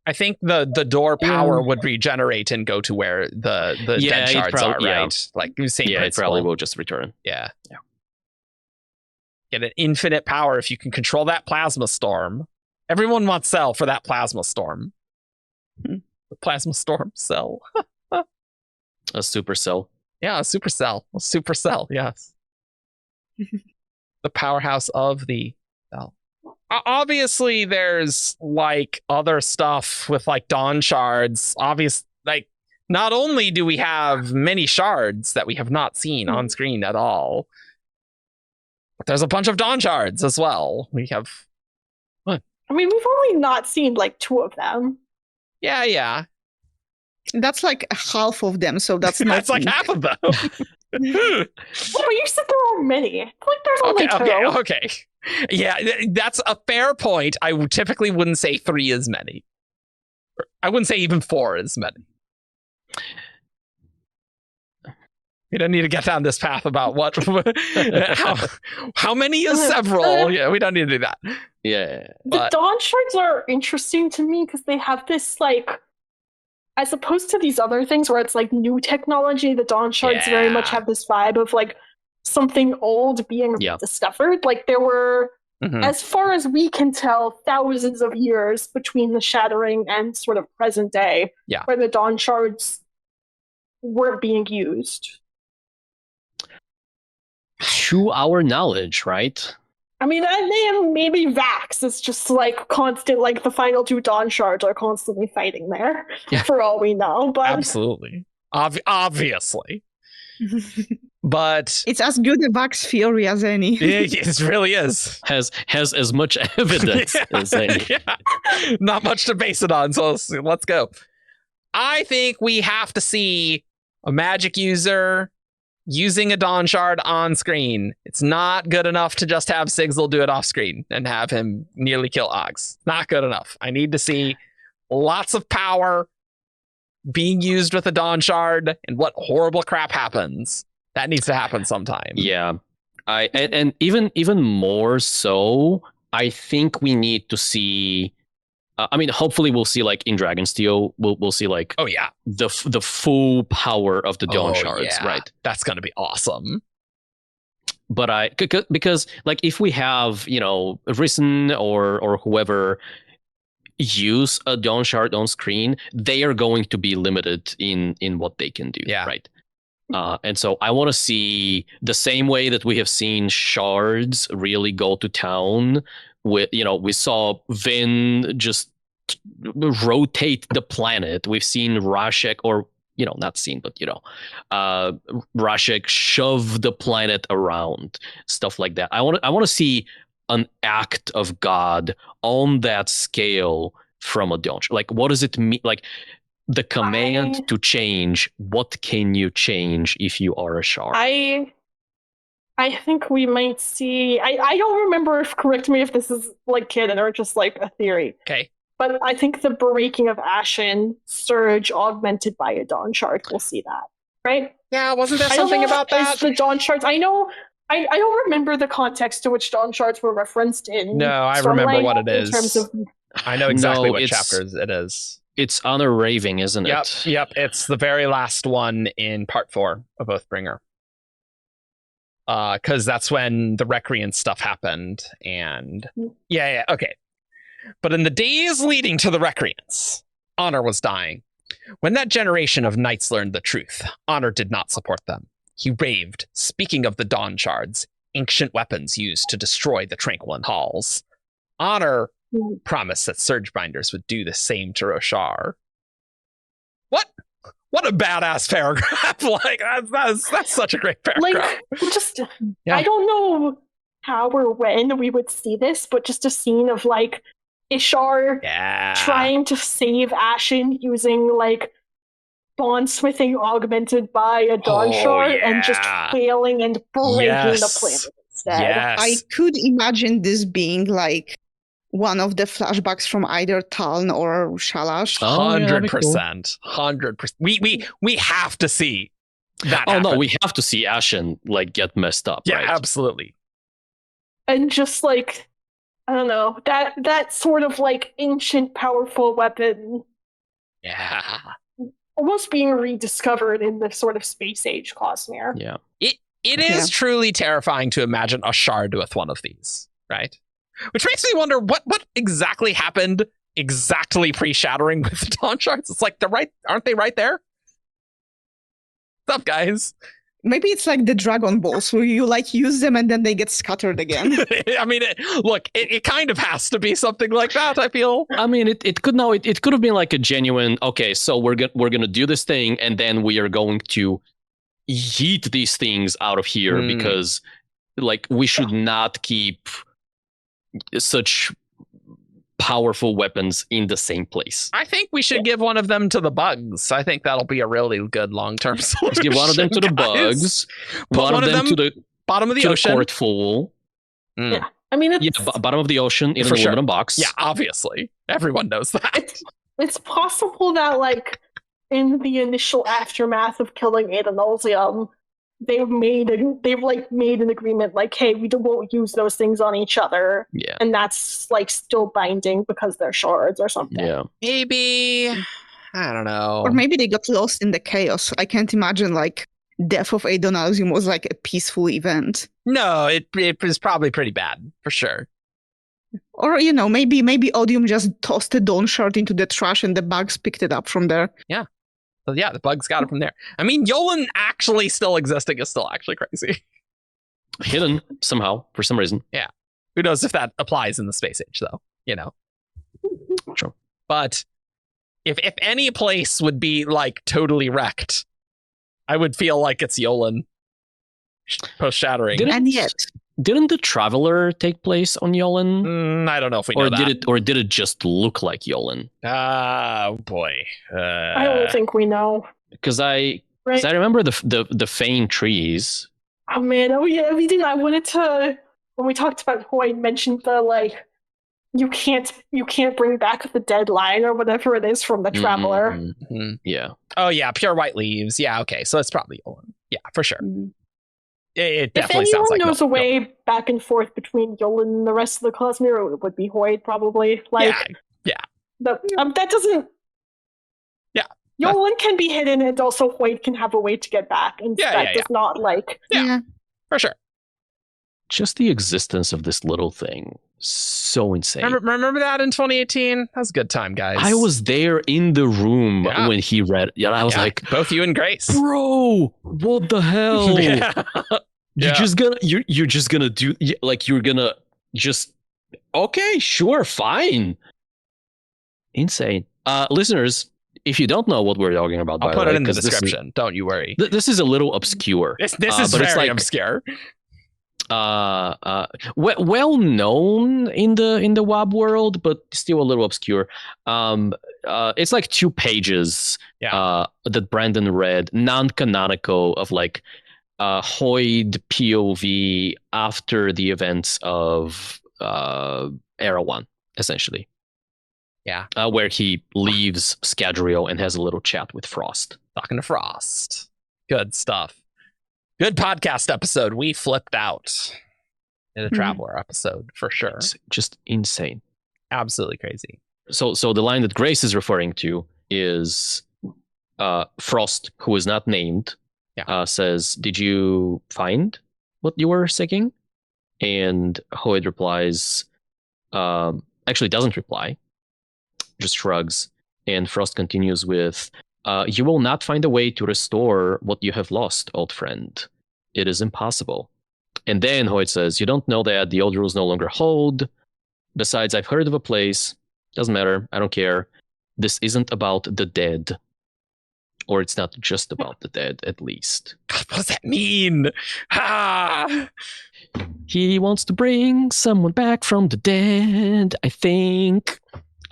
I think the door power would regenerate and go to where the Yeah, dead it shards are, yeah. right? Like same Yeah, it principle. probably will just return. Yeah. Yeah. Get an infinite power if you can control that plasma storm. Everyone wants Cell for that plasma storm. Hmm. The plasma storm Cell. A supercell. Yeah, a supercell. A supercell, yes. The powerhouse of the cell. Obviously, there's like other stuff with like Dawnshards. Like not only do we have many shards that we have not seen on screen at all, but there's a bunch of Dawnshards as well. We have, I mean, we've only not seen like 2 of them. yeah. That's like half of them, so that's not. That's like half of them. Well, but you said there are many. Like there's only 2. Okay. Yeah, that's a fair point. I typically wouldn't say 3 as many. I wouldn't say even 4 as many. We don't need to get down this path about what how many is several. Yeah, we don't need to do that. Yeah. But- The Dawnshards are interesting to me because they have this like, as opposed to these other things where it's like new technology, the Dawnshards very much Yeah. have this vibe of like something old being Yeah. discovered. Like there were, Mhm. as far as we can tell, thousands of years between the Shattering and sort of present day, Yeah. where the Dawnshards weren't being used. To our knowledge, right? I mean, and then maybe Vax is just like constant, like the final 2 Dawnshards are constantly fighting there, Yeah. for all we know. But Absolutely. Obviously. But It's as good a Vax theory as any. it really is. Has as much evidence as any. Yeah. Not much to base it on, so let's go. I think we have to see a magic user using a Dawnshard on screen. It's not good enough to just have Sigzil do it off screen and have him nearly kill Oggs. Not good enough. I need to see lots of power being used with a Dawnshard and what horrible crap happens. That needs to happen sometime. Yeah. And even more so, I think we need to see. I mean, hopefully we'll see like in Dragonsteel, we'll see like Oh yeah. the full power of the Dawnshards, yeah. right? That's gonna be awesome. But because like if we have Risen or whoever use a Dawnshard on screen, they are going to be limited in what they can do, Yeah. right? And so I want to see the same way that we have seen Shards really go to town. With we saw Vin just rotate the planet. We've seen Rashek, or not seen, but Rashek shove the planet around, stuff like that. I want to see an act of God on that scale from a Dawnshard. Like, what does it mean? Like the command to change. What can you change if you are a Shard? I think we might see. I don't remember if. Correct me if this is like canon or just like a theory. Okay. But I think the breaking of Ashen, Surge augmented by a Dawnshard, we'll see that, right? Yeah, wasn't there I don't something know about if that? it's the Dawnshards. I know. I don't remember the context to which Dawnshards were referenced in. No, I remember Stormlight what it in is. terms of I know exactly No, what it's- chapters it is. It's Honor Raving, isn't Yep, it? yep. It's the very last one in part 4 of Oathbringer. Because that's when the Recreant stuff happened, and yeah, okay. But in the days leading to the Recreants, Honor was dying. When that generation of knights learned the truth, Honor did not support them. He raved, speaking of the Dawnshards, ancient weapons used to destroy the Tranquilin Halls. Honor promised that Surgebinders would do the same to Roshar. What a badass paragraph! Like that's such a great paragraph. like just Yeah. I don't know how or when we would see this, but just a scene of like Ishar Yeah. trying to save Ashen using like bondsmithing augmented by a Dawnshard and just yeah. failing and breaking Yes. the planet instead. Yes. I could imagine this being like one of the flashbacks from either Taln or Shalash. Oh, yeah, that'd be cool. 100%. We have to see that. Oh no, happen. we have to see Ashen like get messed up. Yeah, right? absolutely. And just like I don't know, that sort of like ancient powerful weapon Yeah. almost being rediscovered in the sort of space age Cosmere. Yeah. It is truly terrifying to imagine a shard with one of these, right? Which makes me wonder what exactly happened exactly pre-shattering with the Dawnshards. It's like aren't they right there? What's up, guys? Maybe it's like the Dragon Balls, where you like use them and then they get scattered again. I mean, it kind of has to be something like that, I feel. I mean, it could have been like a genuine. Okay, so we're gonna do this thing, and then we are going to yeet these things out of here because, like, we should not keep such powerful weapons in the same place. I think we should give one of them to the bugs. I think that'll be a really good long-term solution. Let's give one of them to the guys. bugs, Put one of them to the bottom of the to ocean. the Courtful. Yeah. I mean, it's, Yeah, bottom of the ocean in For an sure. aluminum box. Yeah, obviously. Everyone knows that. it's possible that, like, in the initial aftermath of killing Adenolzium, they've made an agreement, like, hey, we won't use those things on each other, Yeah. and that's like still binding because they're shards or something. Yeah. Maybe, I don't know. Or maybe they got lost in the chaos. I can't imagine like death of Adonalsium was like a peaceful event. No, it was probably pretty bad, for sure. Or, you know, maybe Odium just tossed a Dawnshard into the trash and the bugs picked it up from there. So yeah, the bugs got it from there. I mean, Yolan actually still existing is still actually crazy. Hidden somehow for some reason. Who knows if that applies in the space age, though, you know? Sure. But if any place would be, like, totally wrecked, I would feel like it's Yolan post-shattering. And yet, Didn't the Traveler take place on Yolan? I don't know if we know that. Or did it just look like Yolan? Oh, boy. I don't think we know. Because I Right? remember the Fane trees. Oh man, oh yeah, we didn't. I wanted to, when we talked about Hoyd, mentioned the like, you can't bring back the deadline or whatever it is from the Traveler. Mhm. Yeah. Oh, yeah, pure white leaves. Yeah, okay, so it's probably Yolan. Yeah, for sure. It If definitely anyone sounds like knows Yolan. a way back and forth between Yolan and the rest of the Cosmere, it would be Hoyd probably. Like, Yeah. that doesn't. Yeah. Yolan can be hidden, and also Hoyd can have a way to get back, and Yeah, that yeah, does not like. Yeah. For sure. Just the existence of this little thing. So insane. Remember that in 2018? That was a good time, guys. I was there in the room Yeah. when he read. Yeah, I was Yeah, like, both you and Grace. bro, what the hell? Yeah. You're Yeah. just gonna you're gonna just okay, sure, fine. Insane. Listeners, if you don't know what we're talking about, I'll by put the it way, in the 'cause this is- description. Don't you worry. This is a little obscure. This is but it's very like- obscure. Well known in the WAB world, but still a little obscure. It's like 2 pages that Brandon read, non-canonical, of like Hoyd POV after the events of Era 1, essentially. Yeah. Where he leaves Scadrial and has a little chat with Frost. Talking to Frost. Good stuff. Good podcast episode. We flipped out in a Traveler episode for sure. It's just insane. Absolutely crazy. So the line that Grace is referring to is Frost, who is not named, says, "Did you find what you were seeking?" And Hoid replies, actually doesn't reply, just shrugs. And Frost continues with, "You will not find a way to restore what you have lost, old friend. It is impossible." And then Hoid says, "You don't know that. The old rules no longer hold. Besides, I've heard of a place. Doesn't matter. I don't care. This isn't about the dead." Or it's not just about the dead, at least. God, what does that mean? Ah! He wants to bring someone back from the dead, I think.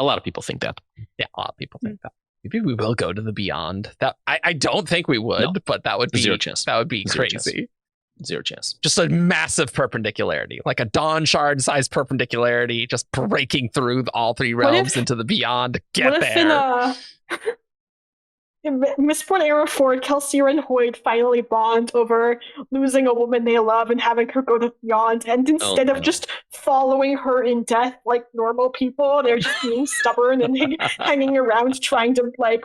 A lot of people think that. Yeah, a lot of people think that. Maybe we will go to the beyond. That I don't think we would, but that would be zero chance. That would be Zero crazy. Zero chance. Just a massive perpendicularity, like a Dawnshard sized perpendicularity, just breaking through all three realms into the beyond to get there. In Mistborn Era 4, Kelsier and Hoid finally bond over losing a woman they love and having her go to beyond. And instead of just following her in death like normal people, they're just being stubborn and hanging around trying to like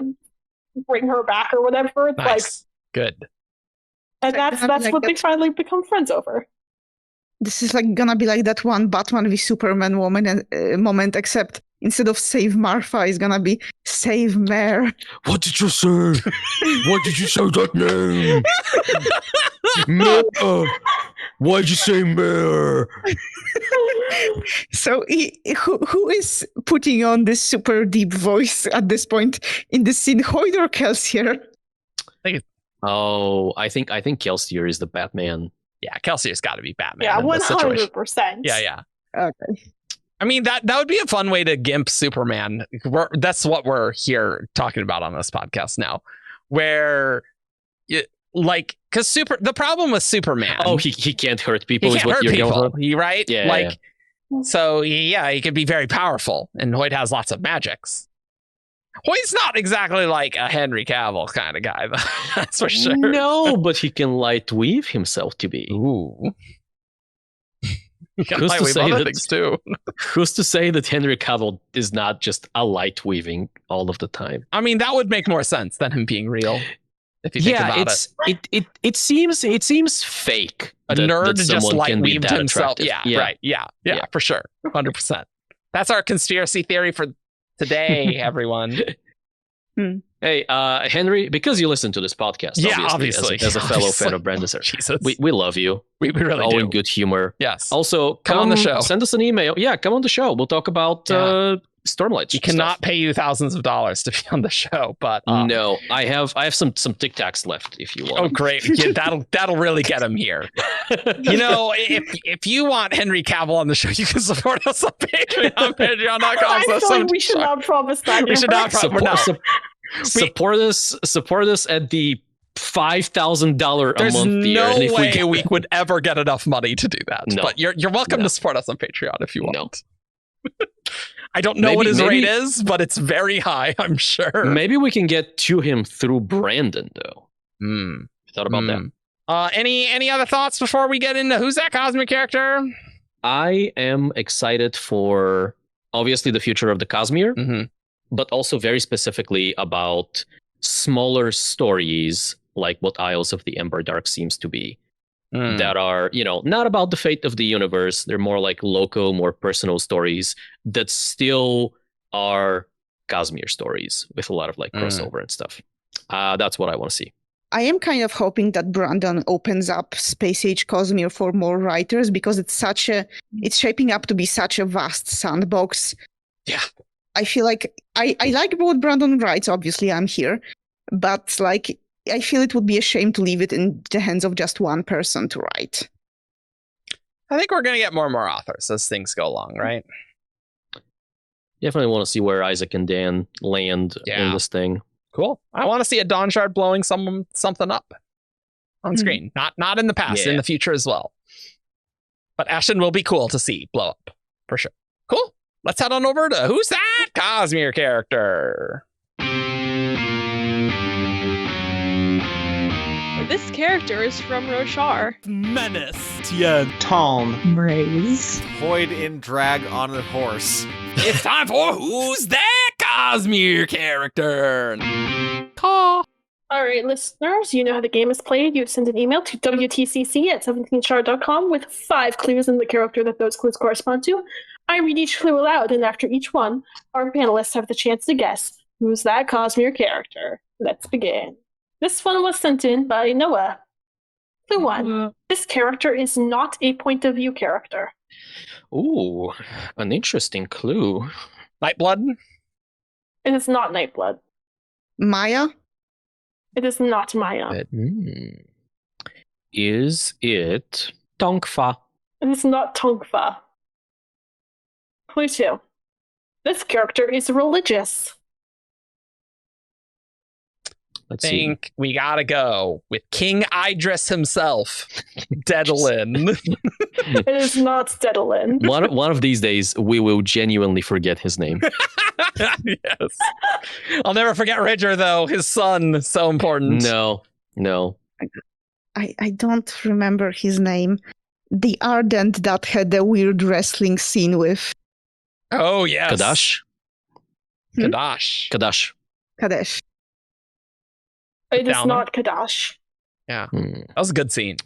bring her back or whatever. Nice. Good. And that's like what they finally become friends over. This is like gonna be like that one Batman v Superman moment, except instead of save Martha, it's gonna be save Mare. What did you say? Why did you say that name? Mare. Why'd you say Mare? So who is putting on this super deep voice at this point in the scene? Hoid or Kelsier? I think Kelsier is the Batman. Yeah, Kelsier's got to be Batman. Yeah, 100%. Yeah. Okay. I mean, that would be a fun way to gimp Superman. That's what we're here talking about on this podcast now, where, because the problem with Superman. Oh, he can't hurt people. He can't hurt people, right? Yeah. So he could be very powerful, and Hoid has lots of magics. Hoid's not exactly like a Henry Cavill kind of guy, though. That's for sure. No, but he can light weave himself to be. Ooh. He can light weave other things too. Who's to say that Henry Cavill is not just a light weaving all of the time? I mean, that would make more sense than him being real. If you think about it. It seems fake. A nerd that just light can weaved himself. Yeah, right. Yeah, for sure. 100%. That's our conspiracy theory for today, everyone. Hey, Henry, because you listen to this podcast, obviously. As a fellow fan of Brandisser, we love you. We really all do. in good humor. Yes. Also, come on the show. Send us an email. Yeah, come on the show. We'll talk about Stormlight. We cannot pay you thousands of dollars to be on the show, but no, I have some Tic Tacs left if you want. Oh, great! Yeah, that'll really get him here. If you want Henry Cavill on the show, you can support us on Patreon. Patreon.com. I feel like we should not promise that. We should not support us at the $5,000 a month tier. There's no way we would ever get enough money to do that. No. But you're welcome to support us on Patreon if you want. No. I don't know what his rate is, but it's very high, I'm sure. Maybe we can get to him through Brandon, though. Thought about that. Any other thoughts before we get into who's that Cosmere character? I am excited for, obviously, the future of the Cosmere, but also very specifically about smaller stories like what Isles of the Emberdark seems to be. That are, not about the fate of the universe. They're more like local, more personal stories that still are Cosmere stories with a lot of like crossover and stuff. That's what I want to see. I am kind of hoping that Brandon opens up Space Age Cosmere for more writers because it's shaping up to be such a vast sandbox. Yeah. I feel like I like what Brandon writes. Obviously, I'm here, but I feel it would be a shame to leave it in the hands of just one person to write. I think we're going to get more and more authors as things go along, right? Definitely want to see where Isaac and Dan land in this thing. Cool. I want to see a Dawnshard blowing something up on screen. Not in the past, in the future as well. But Ashen will be cool to see blow up, for sure. Cool. let's head on over to Who's That Cosmere Character? This character is from Roshar. Menace. Tien. Tom. Braze. Void in drag on a horse. It's time for Who's That Cosmere Character? Caw. All right, listeners, you know how the game is played. You send an email to wtcc@17shard.com with 5 clues in the character that those clues correspond to. I read each clue aloud, and after each one, our panelists have the chance to guess who's that Cosmere character. Let's begin. This one was sent in by Noah. Clue 1. This character is not a point of view character. Ooh, an interesting clue. Nightblood? It is not Nightblood. Maya? It is not Maya. Is it Tongfa? It is not Tongfa. Clue 2. This character is religious. Let's Think we gotta go with King Idris himself, Dedalin. It is not Dedalin. see. One of these days, we will genuinely forget his name. Yes. I'll never forget Ridger, though. His son, so important. No. I don't remember his name. The Argent that had the weird wrestling scene with Oh, yes. Kadash? Kadash. Kadesh. It is Down. not Kadash. That was a good scene.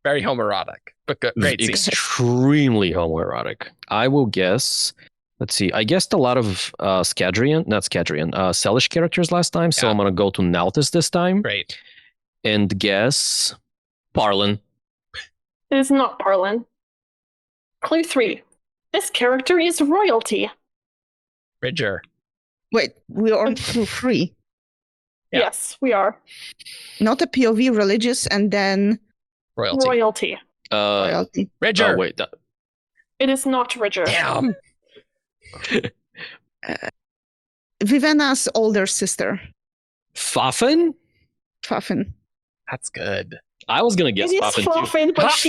Very homoerotic, but great scene. Extremely homoerotic. I will guess. Let's see. I guessed a lot of Celish characters last time, so Yeah. I'm gonna go to Naltis this time Great. and guess Parlin. It is not Parlin. Clue 3. This character is royalty. Ridger. Wait, we are on clue 3. Yeah. Yes, we are. Not a POV, religious, and then Royalty. Royalty. royalty. Ridger. Oh wait, It is not Ridger. Damn. Vivenna's older sister, Fafen? Fafen. That's good. I was gonna guess It is Fafen too. Fluffin, but she's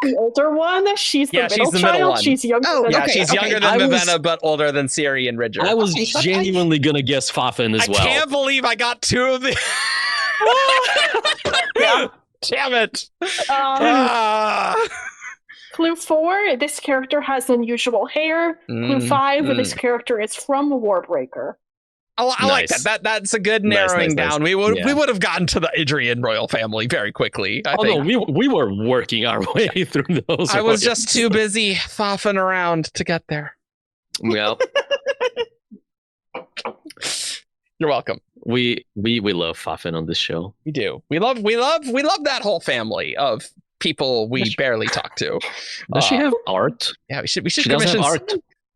the older one. She's the Yeah, middle she's the middle child. one. She's younger Oh, than Yeah, okay, she's younger I than was- Vivenna, but older than Ciri and Ridger. I was Okay, but genuinely gonna guess Fafen as I well. can't believe I got 2 of the. Yeah. Damn it. Um, Ah. Clue 4. This character has unusual hair. Clue 5. This character is from Warbreaker. I like Nice. that. That's a good Nice, narrowing nice, down. nice. We Yeah. would have gotten to the Adrian royal family very quickly. I Although think. we were working our way through those. I was royals. just too busy faffing around to get there. Well, You're welcome. we love Fafen on this show. We do. We love that whole family of people we barely talk to. Does she have art? Yeah, we should She does commission have art.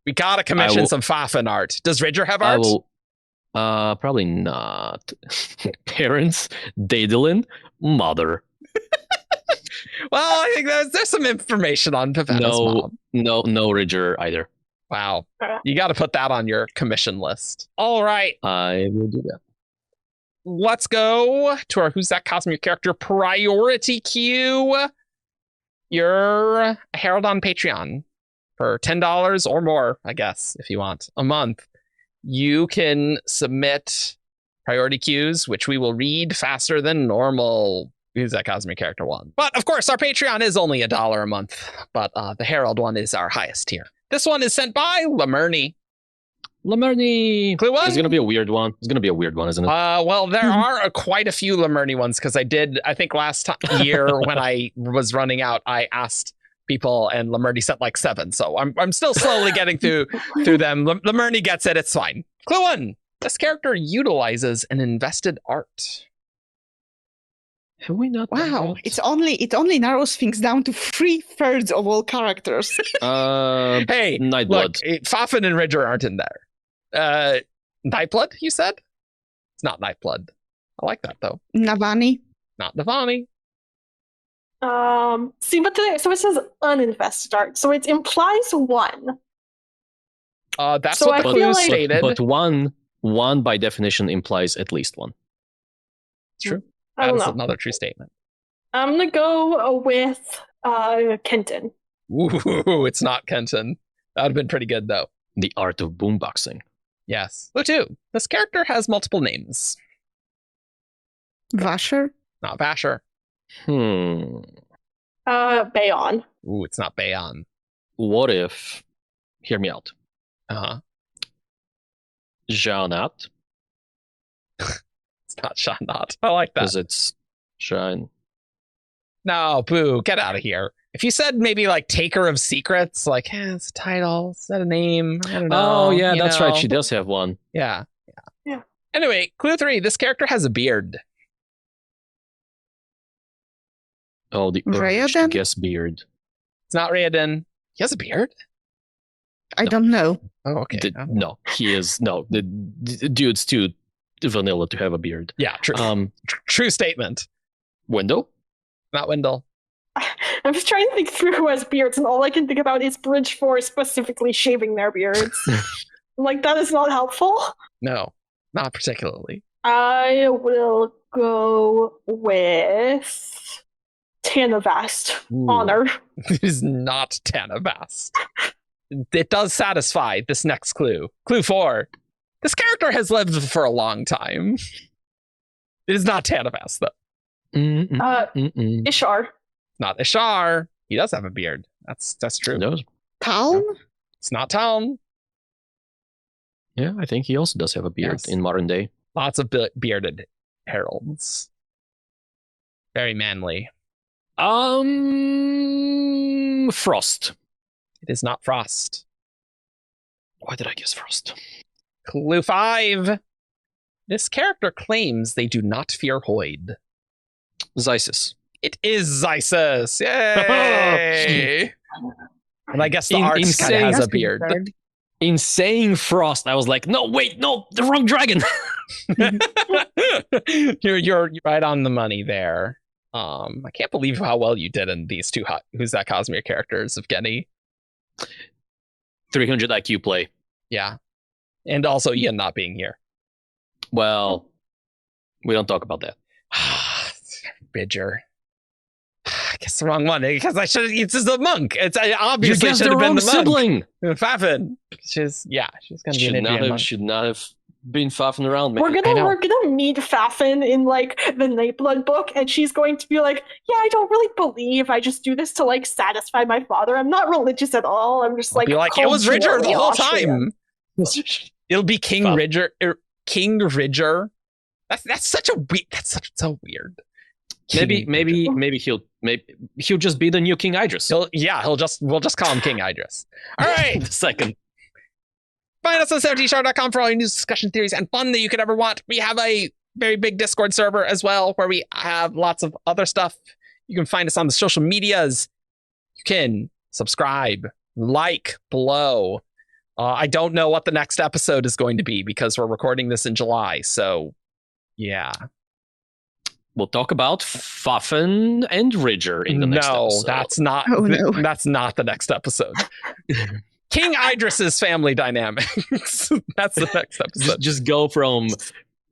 We gotta commission will- some Fafen art. Does Ridger have I art? will. Probably not. Parents, Daedalin, mother. Well, I think there's some information on Vivenna's mom. No Ridger either. Wow. You got to put that on your commission list. All right. I will do that. Let's go to our Who's That Cosmere Character priority queue. You're a Herald on Patreon for $10 or more, I guess, if you want, a month. You can submit priority queues, which we will read faster than normal Who's That Cosmere Character one. But of course, our Patreon is only $1 a month, but the Herald one is our highest tier. This one is sent by Lamerny. Lamerny. Clue 1? It's gonna be a weird one. It's gonna be a weird one, isn't it? Well, there are quite a few Lamerny ones because I think last year when I was running out, I asked people and Lamerny sent like 7. So I'm still slowly getting through them. Lamerny gets it. It's fine. Clue 1. This character utilizes an invested art. Have we not? done Wow, that? it only narrows things down to 3/3 of all characters. Hey, Nightblood. look, Fafen and Ridger aren't in there. Nightblood, you said? It's not Nightblood. I like that though. Navani. Not Navani. See, but so it says uninvested art, so it implies 1. That's So what I the feel clue like- stated. But one by definition implies at least 1. It's true. I That don't is know. another true statement. I'm gonna go with Kenton. Ooh, it's not Kenton. That would have been pretty good though. The art of boomboxing. Yes. Clue 2. This character has multiple names. Vasher? Not Vasher. Bayon. Ooh, it's not Bayon. What if, hear me out, Uh-huh. Jeanat, It's not Shanat. I like that. because it's Jean. No, boo, get out of here. If you said maybe like Taker of Secrets, like, it's a title, is that a name? I don't know. Oh, yeah, you that's know? right. She does have one. Yeah. Yeah. Anyway, clue 3. This character has a beard. Oh, the urge to Raoden? guess beard. It's not Raoden. He has a beard? I don't know. Oh, okay. Oh. No, he is. No, the dude's too vanilla to have a beard. Yeah, true. True statement. Wendell? Not Wendell. I'm just trying to think through who has beards, and all I can think about is Bridge 4 specifically shaving their beards. Like, that is not helpful. No, not particularly. I will go with Tanavast. Ooh. Honor. It is not Tanavast. It does satisfy this next clue. Clue 4. This character has lived for a long time. It is not Tanavast, though. Ishar. Not Ishar. He does have a beard. That's true. No. Taln? It's not Talon. Yeah, I think he also does have a beard Yes. in modern day. Lots of bearded heralds. Very manly. Frost. It is not Frost. Why did I guess Frost? Clue 5. This character claims they do not fear Hoid. Xysis. It is Xysis. Yay! And I guess the art kind of insane. has a That's beard. absurd. In saying Frost, I was like, no, wait, no, the wrong dragon. You're right on the money there. I can't believe how well you did in these two Who's That Cosmere characters, Evgeni. 300 IQ play. Yeah. And also Ian not being here. Well, we don't talk about that. Bidger. I guess the wrong one because I should. It's just a monk. It's obviously you guessed should the have been wrong the monk. sibling. Fafin. She's gonna be an Indian monk. Should not have been faffing around, man. We're gonna meet Fafin in like the Nightblood book, and she's going to be like, "Yeah, I don't really believe. I just do this to like satisfy my father. I'm not religious at all. I'm just like Be like it was Ridger the whole time." It'll be King Fun. Ridger. King Ridger. That's such a weird. That's so weird. Maybe he'll just be the new King Idris. We'll just call him King Idris. All right. The second. Find us on 17shard.com for all your news, discussion, theories, and fun that you could ever want. We have a very big Discord server as well, where we have lots of other stuff. You can find us on the social medias. You can subscribe, like below. I don't know what the next episode is going to be because we're recording this in July. So, yeah. We'll talk about Fafin and Ridger in the next episode. That's not. Oh, no. That's not the next episode. King Idris's family dynamics. That's the next episode. Just go from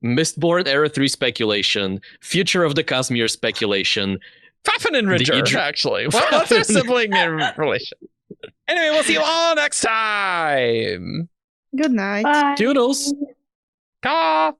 Mistborn Era 3 speculation, Future of the Cosmere speculation. Fafin and Ridger, actually. What's their sibling relation? Anyway, we'll see you all next time. Good night. Bye. Toodles. Caw.